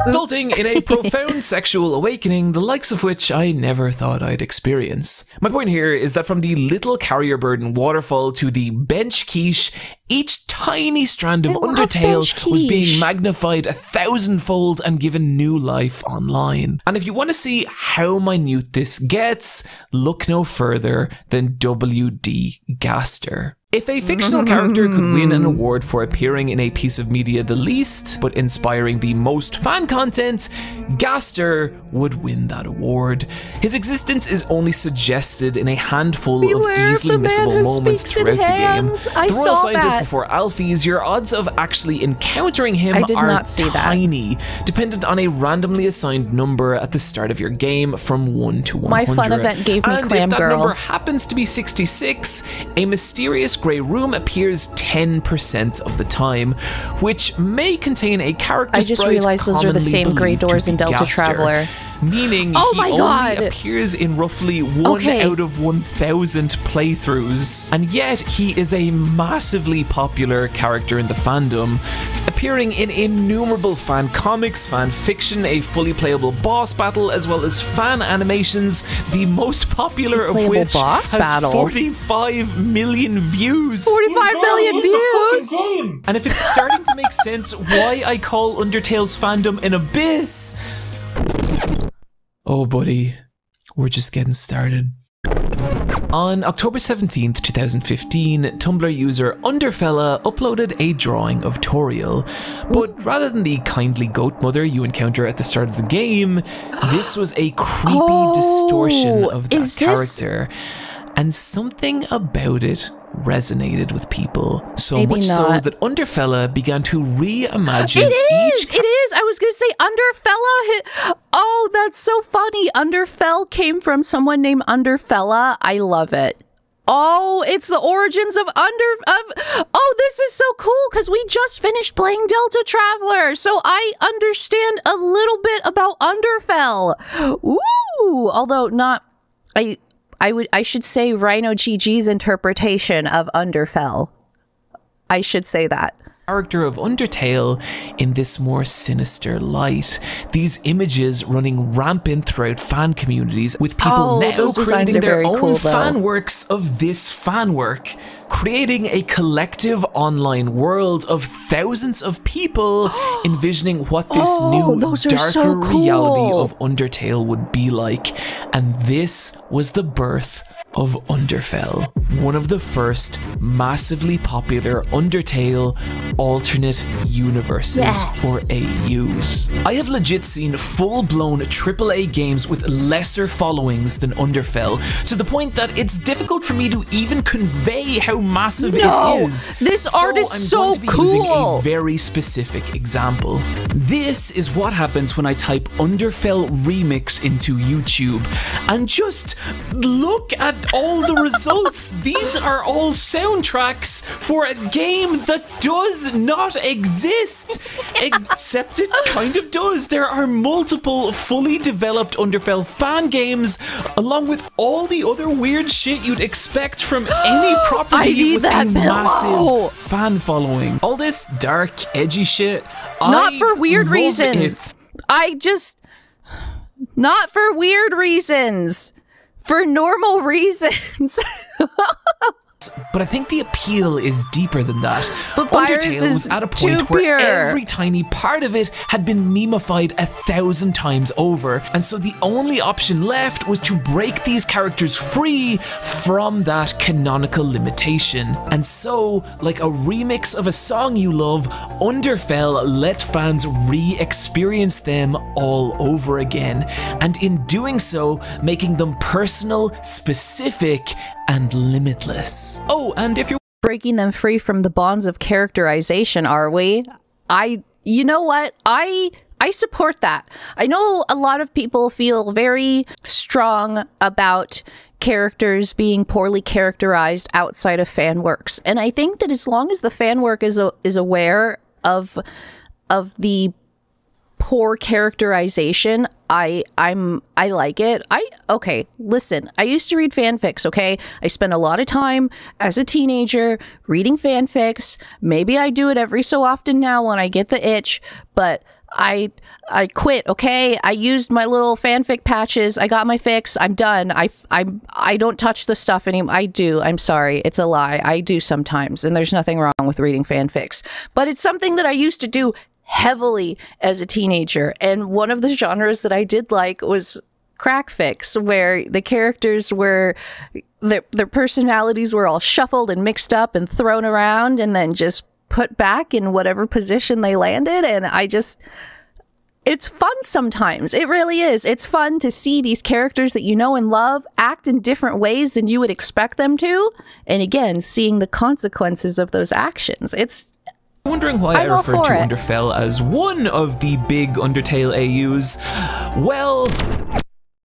Speaker 2: Resulting in a profound sexual awakening, the likes of which I never thought I'd experience. My point here is that from the little carrier bird and waterfall to the bench quiche, each tiny strand of Undertale was being magnified 1,000-fold and given new life online. And if you want to see how minute this gets, look no further than W.D. Gaster. If a fictional character could win an award for appearing in a piece of media the least, but inspiring the most fan content, Gaster would win that award. His existence is only suggested in a handful of easily missable moments throughout the game. The Royal Scientist before Alphys, your odds of actually encountering him are tiny, dependent on a randomly assigned number at the start of your game from 1 to 100.
Speaker 1: My fun event gave me Clam
Speaker 2: Girl. If that
Speaker 1: Girl.
Speaker 2: number happens to be 66, a mysterious grey room appears 10% of the time, which may contain a character sprite.
Speaker 1: I just realized those are the same grey doors in Delta Traveler.
Speaker 2: Meaning he only appears in roughly 1 out of 1,000 playthroughs. And yet he is a massively popular character in the fandom, appearing in innumerable fan comics, fan fiction, a fully playable boss battle, as well as fan animations, the most popular of which has 45 million views.
Speaker 1: 45 million views!
Speaker 2: And if it's starting to make sense why I call Undertale's fandom an abyss, oh buddy, we're just getting started. On October 17th, 2015, Tumblr user Underfella uploaded a drawing of Toriel, but rather than the kindly goat mother you encounter at the start of the game, this was a creepy distortion of that character, and something about it resonated with people, so much so that Underfella began to reimagine
Speaker 1: It is! I was gonna say Underfella oh, that's so funny. Underfell came from someone named Underfella. I love it. Oh, it's the origins of oh, this is so cool because we just finished playing Delta Traveler, so I understand a little bit about Underfell. Ooh! Ooh, although not, I should say Rhino GG's interpretation of Underfell. I should say that.
Speaker 2: Character of Undertale in this more sinister light. These images running rampant throughout fan communities, with people now creating their own fan works of this fan work, creating a collective online world of thousands of people envisioning what this new darker reality of Undertale would be like. And this was the birth of Underfell, one of the first massively popular Undertale alternate universes, or AUs. I have legit seen full-blown AAA games with lesser followings than Underfell, to the point that it's difficult for me to even convey how massive it is.
Speaker 1: This art is so
Speaker 2: I'm going to be using a very specific example. This is what happens when I type Underfell remix into YouTube, and just look at all the results. These are all soundtracks for a game that does not exist, except it kind of does. There are multiple fully developed Underfell fan games, along with all the other weird shit you'd expect from any property with a massive fan following. All this dark, edgy shit,
Speaker 1: not for weird reasons. Not for weird reasons. For normal reasons.
Speaker 2: But I think the appeal is deeper than that.
Speaker 1: But
Speaker 2: Undertale was at a point where every tiny part of it had been memeified 1,000 times over, and so the only option left was to break these characters free from that canonical limitation. And so, like a remix of a song you love, Underfell let fans re-experience them all over again, and in doing so, making them personal, specific, and limitless. Oh, and if you're
Speaker 1: breaking them free from the bonds of characterization, are we? You know what? I support that. I know a lot of people feel very strong about characters being poorly characterized outside of fan works, and I think that as long as the fan work is aware of the poor characterization, I like it. Okay, listen, I used to read fanfics, okay? I spent a lot of time as a teenager reading fanfics. Maybe I do it every so often now when I get the itch, but I quit, okay? I used my little fanfic patches. I got my fix. I'm done. I don't touch the stuff anymore. I do. I'm sorry. It's a lie. I do sometimes, and there's nothing wrong with reading fanfics. But it's something that I used to do heavily as a teenager, and one of the genres that I did like was crack fics, where the characters were their personalities were all shuffled and mixed up and thrown around and then just put back in whatever position they landed. And it's fun sometimes. It really is. It's fun to see these characters that you know and love act in different ways than you would expect them to, and again, seeing the consequences of those actions.
Speaker 2: Wondering why I referred to Underfell as one of the big Undertale AUs? Well,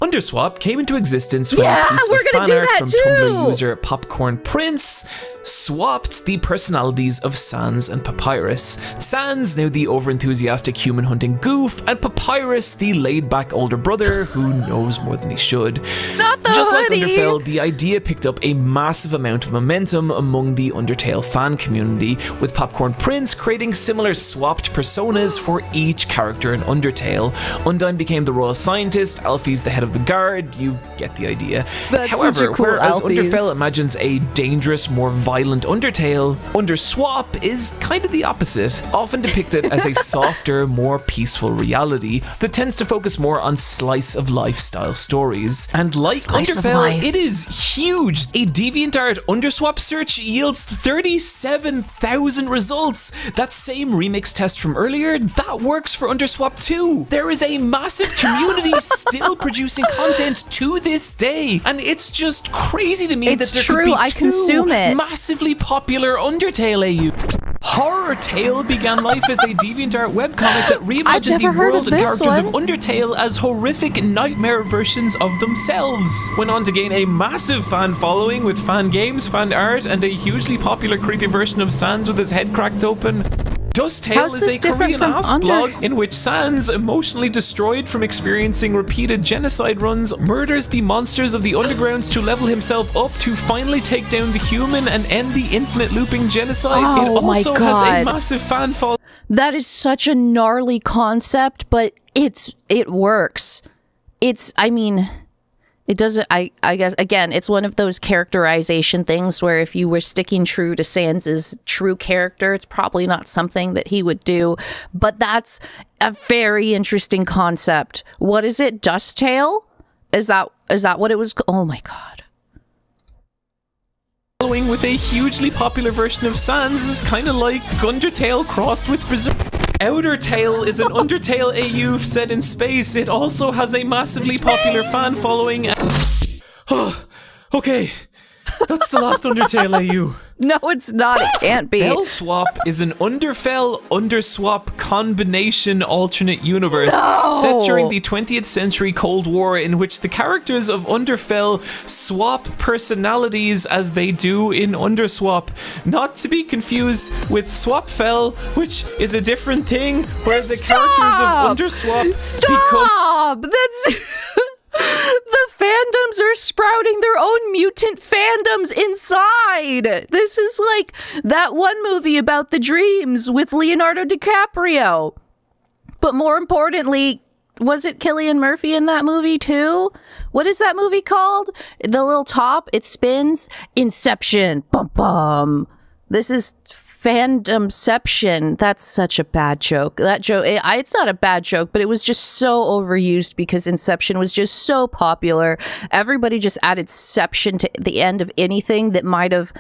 Speaker 2: Underswap came into existence when a piece of fan art from Tumblr user Popcorn Prince swapped the personalities of Sans and Papyrus. Sans, now the overenthusiastic human hunting goof, and Papyrus, the laid-back older brother who knows more than he should. Just like Underfell, the idea picked up a massive amount of momentum among the Undertale fan community, with Popcorn Prince creating similar swapped personas for each character in Undertale. Undyne became the royal scientist, Alfie's the head of the guard, you get the idea. However, whereas Underfell imagines a dangerous, more violent Undertale, Underswap is kind of the opposite, often depicted as a softer, more peaceful reality that tends to focus more on slice-of-life style stories. And like Underfell, it is huge! A DeviantArt Underswap search yields 37,000 results! That same remix test from earlier, that works for Underswap too! There is a massive community still producing content to this day, and it's just crazy to me that there could be two massively popular Undertale AU. Horror Tale began life as a DeviantArt webcomic that reimagined the world and characters of Undertale as horrific nightmare versions of themselves. Went on to gain a massive fan following with fan games, fan art, and a hugely popular creepy version of Sans with his head cracked open. Dust
Speaker 1: How's
Speaker 2: Tale
Speaker 1: this
Speaker 2: is a
Speaker 1: different
Speaker 2: Korean
Speaker 1: from
Speaker 2: ass blog in which Sans, emotionally destroyed from experiencing repeated genocide runs, murders the monsters of the undergrounds to level himself up to finally take down the human and end the infinite looping genocide.
Speaker 1: Oh,
Speaker 2: it also
Speaker 1: my God.
Speaker 2: has a massive fan following.
Speaker 1: That is such a gnarly concept, but it works. I mean, it doesn't, I guess, again, it's one of those characterization things where if you were sticking true to Sans's true character, it's probably not something that he would do, but that's a very interesting concept. What is it? Dust Tale? Is that what it was? Oh my God.
Speaker 2: Following with a hugely popular version of Sans is kind of like Undertale crossed with Berserk. Outer Tale is an Undertale AU set in space. It also has a massively popular fan following. Oh, okay, that's the last Undertale AU.
Speaker 1: No, it's not. It can't be.
Speaker 2: Fellswap is an Underfell-Underswap combination alternate universe set during the 20th century Cold War, in which the characters of Underfell swap personalities as they do in Underswap. Not to be confused with Swapfell, which is a different thing, where the characters of Underswap become...
Speaker 1: That's... The fandoms are sprouting their own mutant fandoms inside. This is like that one movie about the dreams with Leonardo DiCaprio. But more importantly, was it Cillian Murphy in that movie too? What is that movie called? The little top, it spins. Inception. Bum bum. This is Fandomception. That's such a bad joke. That joke, it's not a bad joke, but it was just so overused because Inception was just so popular. Everybody just added "ception" to the end of anything that might have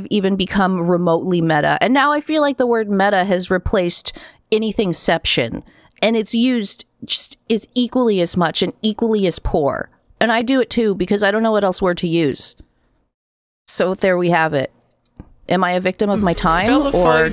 Speaker 1: even become remotely meta. And now I feel like the word meta has replaced anythingception, and it's used just as equally as much and equally as poor. And I do it too because I don't know what else word to use. So there we have it. Am I a victim of my time, or am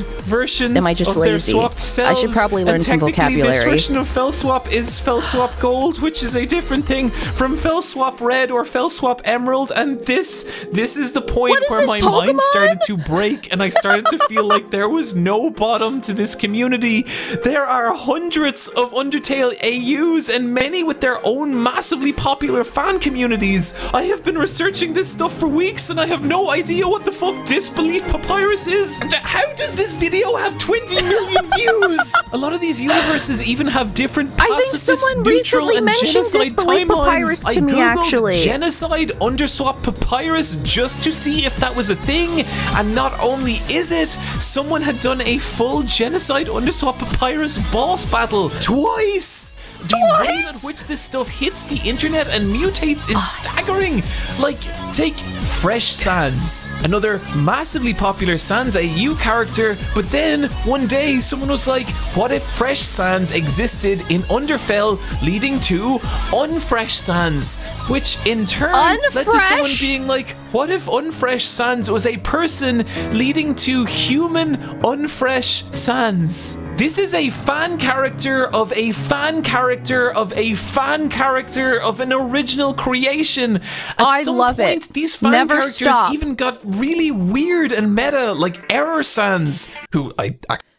Speaker 1: I just lazy? I should probably learn some vocabulary.
Speaker 2: This version of Fellswap is Fellswap Gold, which is a different thing from Fellswap Red or Fellswap Emerald, and this is the point where my mind started to break, and I started to feel like there was no bottom to this community. There are hundreds of Undertale AUs, and many with their own massively popular fan communities. I have been researching this stuff for weeks, and I have no idea what the fuck Disbelief Papyrus is. How does this video have 20 million views? A lot of these universes even have different pacifist, neutral, and genocide timelines. I googled genocide Underswap Papyrus just to see if that was a thing, and not only is it, someone had done a full genocide Underswap Papyrus boss battle twice. The rate at which this stuff hits the internet and mutates is staggering. Like, take Fresh Sans, another massively popular Sans AU character, but then one day someone was like, what if Fresh Sans existed in Underfell, leading to Unfresh Sans, which in turn led to someone being like, what if Unfresh Sans was a person, leading to human Unfresh Sans? This is a fan character of a fan character of a fan character of an original creation. At some point, these fan characters even got really weird and meta, like Error Sans, who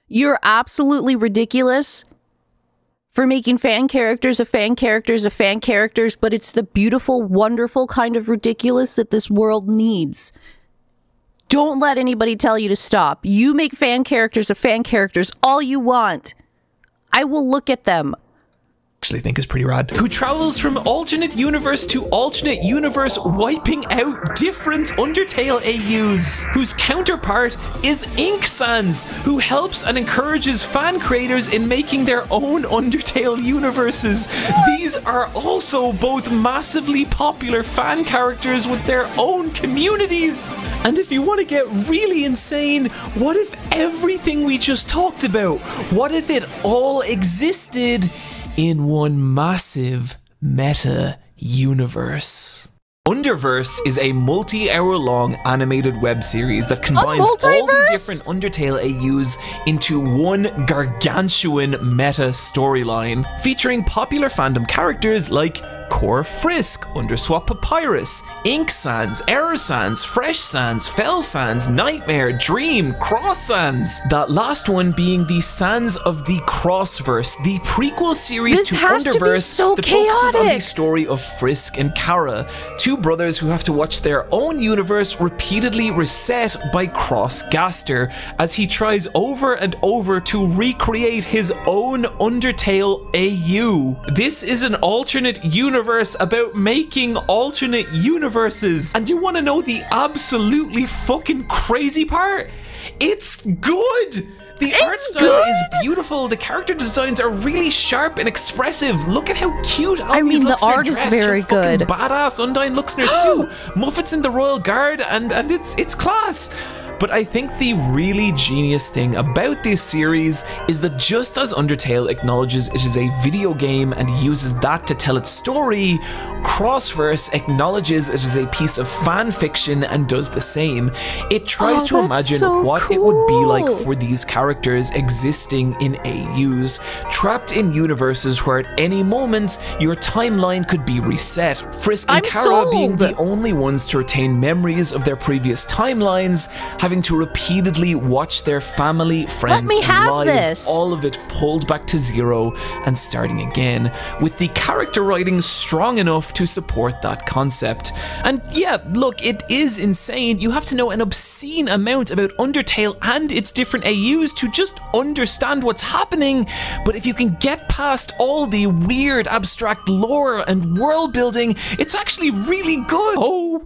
Speaker 1: You're absolutely ridiculous for making fan characters of fan characters of fan characters, but it's the beautiful, wonderful kind of ridiculous that this world needs. Don't let anybody tell you to stop. You make fan characters of fan characters all you want. I will look at them.
Speaker 2: Actually think is pretty rad. Who travels from alternate universe to alternate universe, wiping out different Undertale AUs. Whose counterpart is Ink Sans, who helps and encourages fan creators in making their own Undertale universes. These are also both massively popular fan characters with their own communities. And if you want to get really insane, what if everything we just talked about, what if it all existed in one massive meta universe? Underverse is a multi-hour-long animated web series that combines all the different Undertale AUs into one gargantuan meta storyline, featuring popular fandom characters like Core Frisk, Underswap Papyrus, Ink Sands, Error Sands, Fresh Sands, Fell Sands, Nightmare, Dream, Cross Sands. That last one being the Sands of the Crossverse, the prequel series to Underverse that focuses on the story of Frisk and Kara, two brothers who have to watch their own universe repeatedly reset by Cross Gaster as he tries over and over to recreate his own Undertale AU. This is an alternate universe about making alternate universes. And you want to know the absolutely fucking crazy part? It's good! The art style is beautiful. The character designs are really sharp and expressive. Look at how cute Alphys looks in her dress. The art is very good. Badass Undyne looks in her suit. Muffet's in the Royal Guard, and it's class. But I think the really genius thing about this series is that just as Undertale acknowledges it is a video game and uses that to tell its story, Crossverse acknowledges it is a piece of fan fiction and does the same. It tries to imagine what it would be like for these characters existing in AUs, trapped in universes where at any moment your timeline could be reset. Frisk and Kara being the only ones to retain memories of their previous timelines, having to repeatedly watch their family, friends, and lives, all of it pulled back to zero and starting again, with the character writing strong enough to support that concept. And yeah, look, it is insane. You have to know an obscene amount about Undertale and its different AUs to just understand what's happening, but if you can get past all the weird abstract lore and world building, it's actually really good.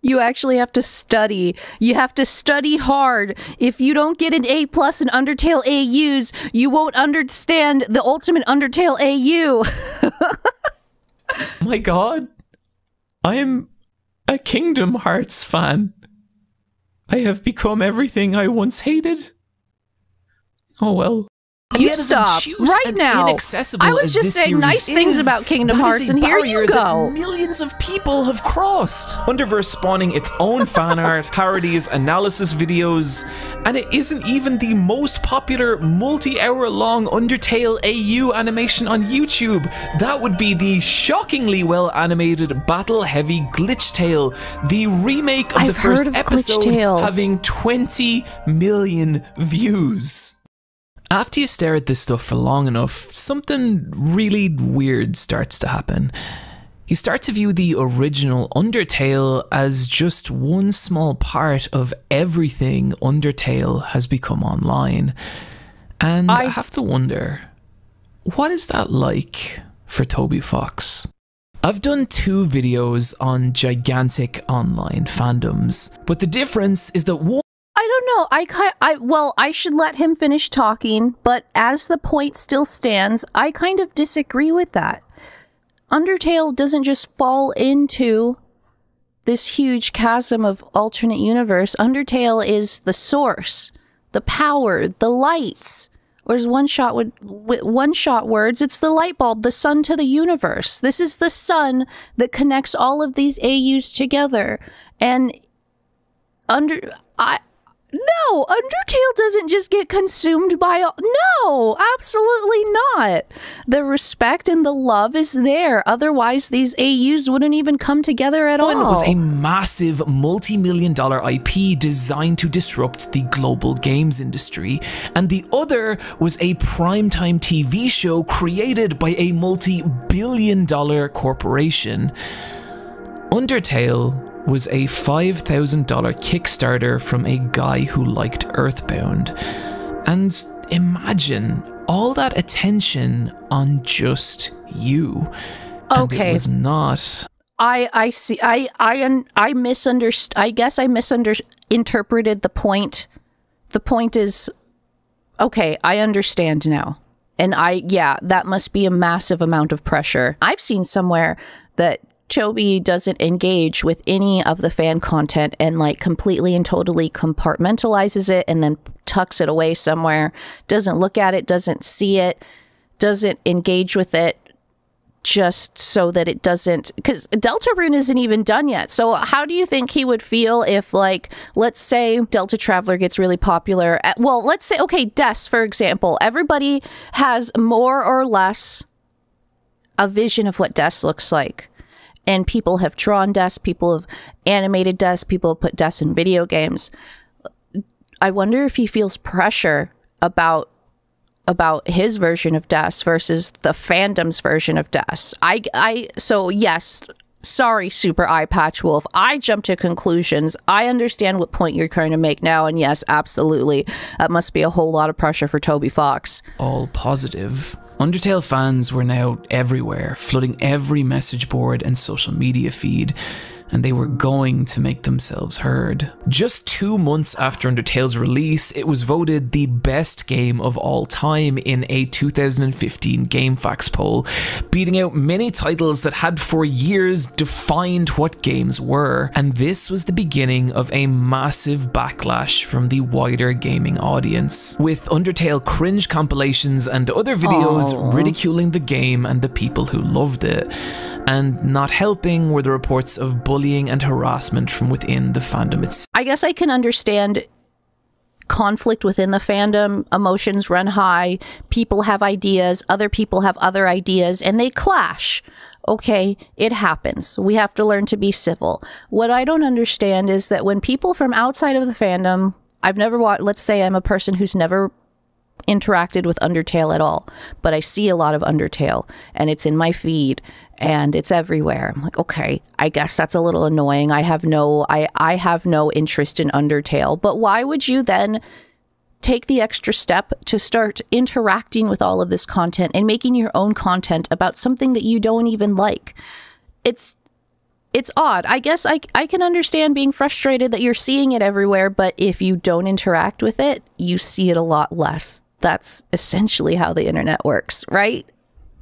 Speaker 1: You actually have to study. You have to study hard. If you don't get an A+ in Undertale AUs, you won't understand the ultimate Undertale AU.
Speaker 2: My god. I'm a Kingdom Hearts fan. I have become everything I once hated. Oh well.
Speaker 1: You stop right now. I was just saying nice things about Kingdom Hearts, and here you go.
Speaker 2: Millions of people have crossed. Underverse spawning its own fan art, parodies, analysis videos, and it isn't even the most popular multi-hour-long Undertale AU animation on YouTube. That would be the shockingly well-animated battle-heavy Glitch Tale, the remake of the first episode, having 20 million views. After you stare at this stuff for long enough, something really weird starts to happen. You start to view the original Undertale as just one small part of everything Undertale has become online. And I have to wonder, what is that like for Toby Fox? I've done 2 videos on gigantic online fandoms, but the difference is that one
Speaker 1: I don't know. I should let him finish talking, but as the point still stands, I kind of disagree with that. Undertale doesn't just fall into this huge chasm of alternate universe. Undertale is the source, the power, the lights. Or as one-shot words, it's the light bulb, the sun to the universe. This is the sun that connects all of these AUs together. And no, Undertale doesn't just get consumed by... No, absolutely not. The respect and the love is there. Otherwise, these AUs wouldn't even come together at all.
Speaker 2: One was a massive multi-million-dollar IP designed to disrupt the global games industry, and the other was a primetime TV show created by a multi-billion-dollar corporation. Undertale was a $5,000 Kickstarter from a guy who liked Earthbound. And imagine all that attention on just you. And it was not...
Speaker 1: I see. I misunderstood. I guess I misinterpreted the point. The point is, okay, I understand now. And yeah, that must be a massive amount of pressure. I've seen somewhere that Toby doesn't engage with any of the fan content and like completely and totally compartmentalizes it and then tucks it away somewhere, doesn't look at it, doesn't see it, doesn't engage with it, just so that it doesn't, because Deltarune isn't even done yet. So how do you think he would feel if, like, let's say Delta Traveler gets really popular? Well, let's say, okay, Des, for example, everybody has more or less a vision of what death looks like. And people have drawn death, people have animated death, people have put death in video games. I wonder if he feels pressure about his version of death versus the fandom's version of death. So yes, sorry, Super Eye Patch Wolf. I jumped to conclusions. I understand what point you're trying to make now, and yes, absolutely. That must be a whole lot of pressure for Toby Fox.
Speaker 2: All positive. Undertale fans were now everywhere, flooding every message board and social media feed, and they were going to make themselves heard. Just 2 months after Undertale's release, it was voted the best game of all time in a 2015 GameFAQs poll, beating out many titles that had for years defined what games were. And this was the beginning of a massive backlash from the wider gaming audience, with Undertale cringe compilations and other videos ridiculing the game and the people who loved it. And not helping were the reports of bullying and harassment from within the fandom itself.
Speaker 1: I guess I can understand conflict within the fandom. Emotions run high. People have ideas. Other people have other ideas, and they clash. Okay, it happens. We have to learn to be civil. What I don't understand is that when people from outside of the fandom, I've never watched, let's say I'm a person who's never interacted with Undertale at all, but I see a lot of Undertale, and it's in my feed, and it's everywhere. I'm like, okay, I guess that's a little annoying. I have no interest in Undertale. But why would you then take the extra step to start interacting with all of this content and making your own content about something that you don't even like? It's odd. I guess I can understand being frustrated that you're seeing it everywhere, but if you don't interact with it, you see it a lot less. That's essentially how the internet works, right?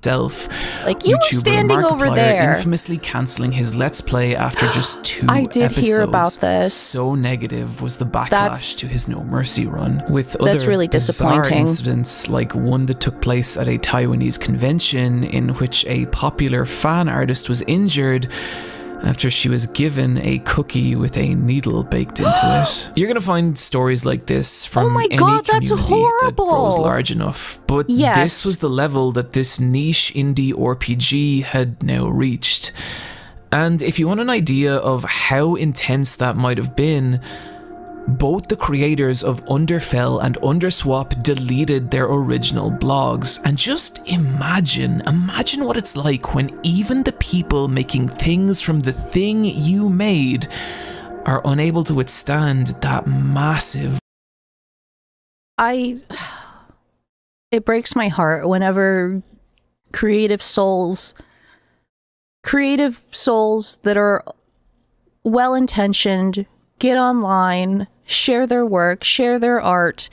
Speaker 2: Like
Speaker 1: you were standing over there,
Speaker 2: infamously cancelling his Let's Play after just 2
Speaker 1: I did
Speaker 2: episodes.
Speaker 1: Hear about this.
Speaker 2: So negative was the backlash to his No Mercy run, with
Speaker 1: that's
Speaker 2: other
Speaker 1: really
Speaker 2: bizarre
Speaker 1: disappointing
Speaker 2: incidents, like one that took place at a Taiwanese convention in which a popular fan artist was injured after she was given a cookie with a needle baked into it. You're gonna find stories like this from any community that grows large enough. But this was the level that this niche indie RPG had now reached. And if you want an idea of how intense that might have been, both the creators of Underfell and Underswap deleted their original blogs. And just imagine what it's like when even the people making things from the thing you made are unable to withstand that massive...
Speaker 1: It breaks my heart whenever creative souls that are well-intentioned get online, share their work, share their art,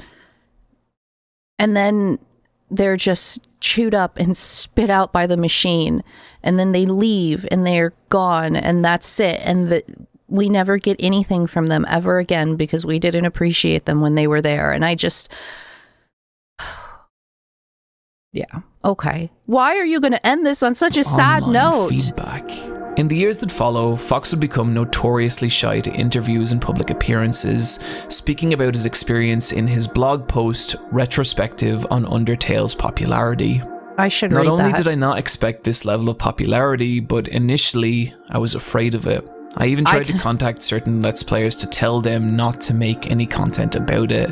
Speaker 1: and then they're just chewed up and spit out by the machine, and then they leave and they're gone, and that's it, and we never get anything from them ever again because we didn't appreciate them when they were there. And I just... yeah, okay. Why are you going to end this on such a sad note?
Speaker 2: Feedback. In the years that follow, Fox would become notoriously shy to interviews and public appearances, speaking about his experience in his blog post, Retrospective on Undertale's popularity.
Speaker 1: I should read that.
Speaker 2: Not only did I not expect this level of popularity, but initially I was afraid of it. I even tried to contact certain Let's Players to tell them not to make any content about it.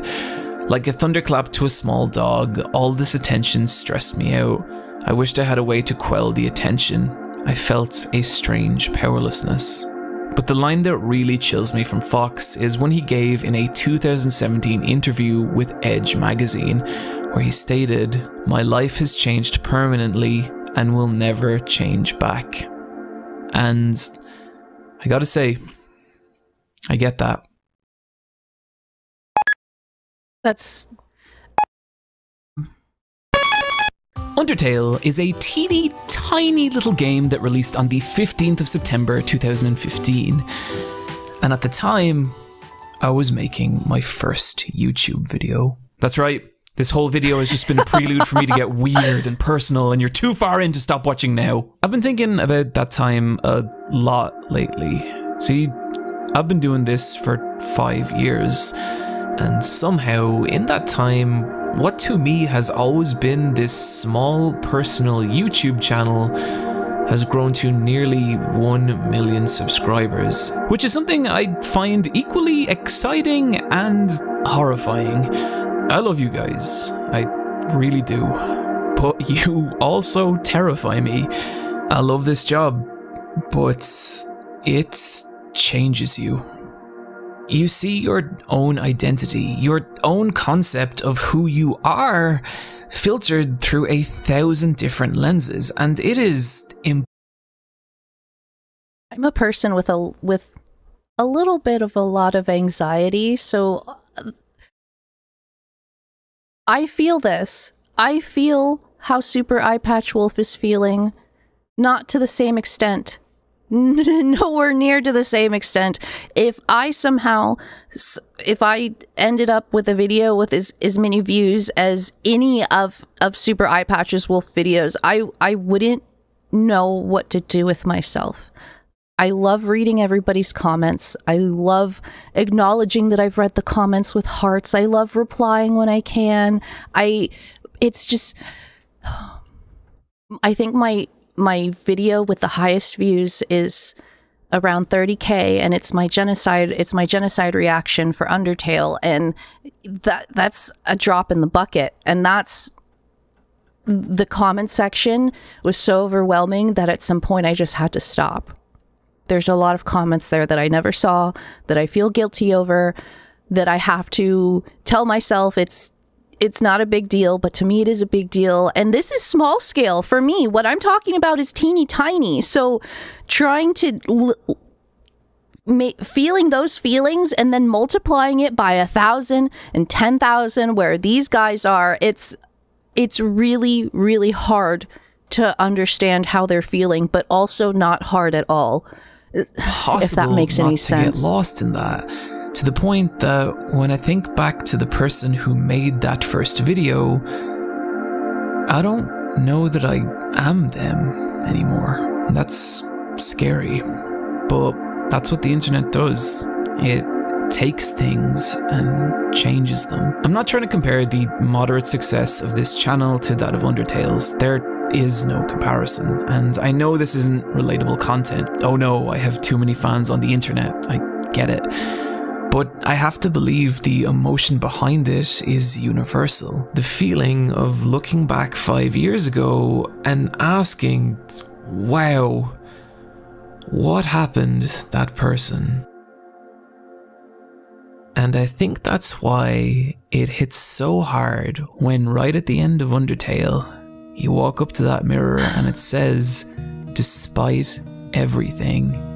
Speaker 2: Like a thunderclap to a small dog, all this attention stressed me out. I wished I had a way to quell the attention. I felt a strange powerlessness. But the line that really chills me from Fox is when he gave in a 2017 interview with Edge magazine, where he stated, "My life has changed permanently and will never change back." And I gotta say, I get that.
Speaker 1: That's...
Speaker 2: Undertale is a teeny tiny little game that released on the 15th of September 2015. And at the time, I was making my first YouTube video. That's right, this whole video has just been a prelude for me to get weird and personal, and you're too far in to stop watching now. I've been thinking about that time a lot lately. See, I've been doing this for 5 years, and somehow in that time, what to me has always been this small personal YouTube channel has grown to nearly 1 million subscribers, which is something I find equally exciting and horrifying. I love you guys, I really do, but you also terrify me. I love this job, but it changes you. You see your own identity, your own concept of who you are, filtered through 1,000 different lenses, and it is
Speaker 1: I'm a person with a little bit of a lot of anxiety, so I feel this. I feel how Super Eye Patch Wolf is feeling, not to the same extent. Nowhere near to the same extent. If I ended up with a video with as many views as any of Super Eye Patches Wolf videos, I wouldn't know what to do with myself. I love reading everybody's comments. I love acknowledging that I've read the comments with hearts. I love replying when I can. It's just, I think my video with the highest views is around 30K, and it's my genocide reaction for Undertale, and that's a drop in the bucket. And the comment section was so overwhelming that at some point I just had to stop. There's a lot of comments there that I never saw, that I feel guilty over, that I have to tell myself it's not a big deal, but to me it is a big deal. And this is small scale for me. What I'm talking about is teeny tiny. So trying to feeling those feelings and then multiplying it by 1,000 and 10,000 where these guys are, it's really, really hard to understand how they're feeling, but also not hard at all. If that makes any sense.
Speaker 2: To get lost in that. To the point that when I think back to the person who made that first video, I don't know that I am them anymore. And that's scary. But that's what the internet does. It takes things and changes them. I'm not trying to compare the moderate success of this channel to that of Undertale's. There is no comparison. And I know this isn't relatable content. Oh no, I have too many fans on the internet. I get it. But I have to believe the emotion behind it is universal. The feeling of looking back 5 years ago and asking, wow, what happened to that person? And I think that's why it hits so hard when right at the end of Undertale, you walk up to that mirror and it says, despite everything,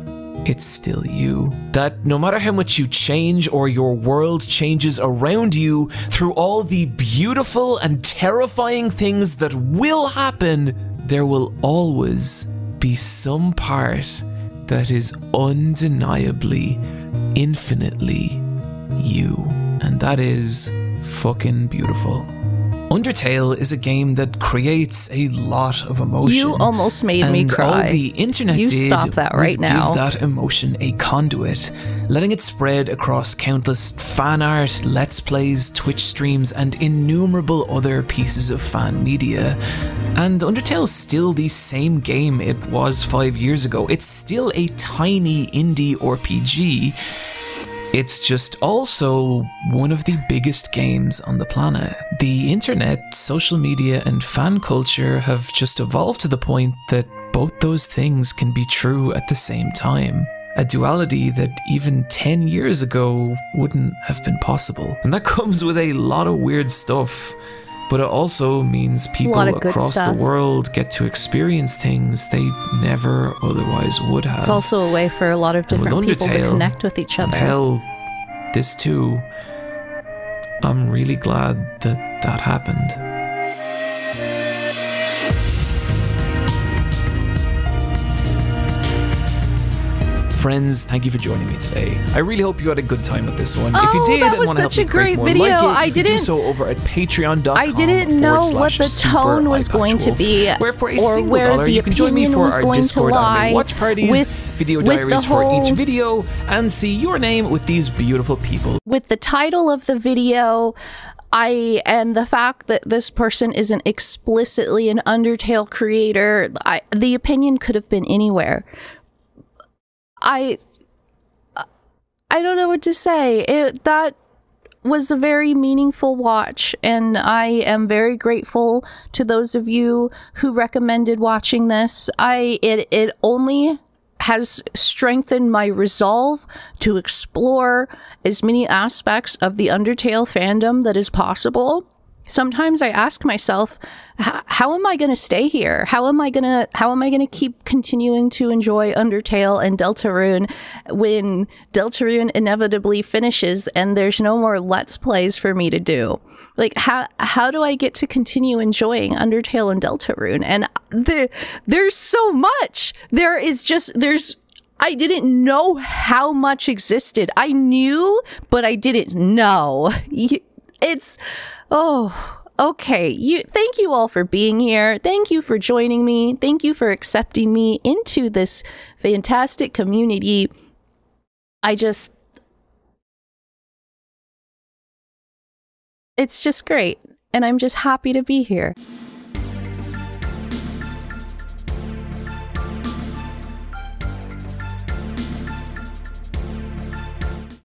Speaker 2: it's still you. That no matter how much you change or your world changes around you, through all the beautiful and terrifying things that will happen, there will always be some part that is undeniably, infinitely you. And that is fucking beautiful. Undertale is a game that creates a lot of emotion.
Speaker 1: You almost made me cry.
Speaker 2: All the internet did
Speaker 1: stop that right now.
Speaker 2: Give that emotion a conduit, letting it spread across countless fan art, let's plays, Twitch streams, and innumerable other pieces of fan media. And Undertale's still the same game it was 5 years ago. It's still a tiny indie RPG. It's just also one of the biggest games on the planet. The internet, social media, and fan culture have just evolved to the point that both those things can be true at the same time. A duality that even 10 years ago wouldn't have been possible. And that comes with a lot of weird stuff. But it also means people across the world get to experience things they never otherwise would have.
Speaker 1: It's also a way for a lot of different people to connect with each other.
Speaker 2: Hell, this too. I'm really glad that that happened. Friends, thank you for joining me today. I really hope you had a good time with this one. If you did and want to help me create more like it, you can do so over at patreon.com.
Speaker 1: I didn't know what the tone was going to be,
Speaker 2: where for a single dollar you can join me for our Discord anime watch parties, video diaries for each video, and see your name with these beautiful people.
Speaker 1: With the title of the video, and the fact that this person isn't explicitly an Undertale creator, the opinion could have been anywhere. I don't know what to say. That was a very meaningful watch, and I am very grateful to those of you who recommended watching this. It only has strengthened my resolve to explore as many aspects of the Undertale fandom that is possible. Sometimes I ask myself, how am I going to stay here? How am I going to keep continuing to enjoy Undertale and Deltarune when Deltarune inevitably finishes and there's no more Let's Plays for me to do? Like, how do I get to continue enjoying Undertale and Deltarune? And there's so much. I didn't know how much existed. I knew, but I didn't know. Oh, okay. Thank you all for being here. Thank you for joining me. Thank you for accepting me into this fantastic community. It's just great, and I'm just happy to be here.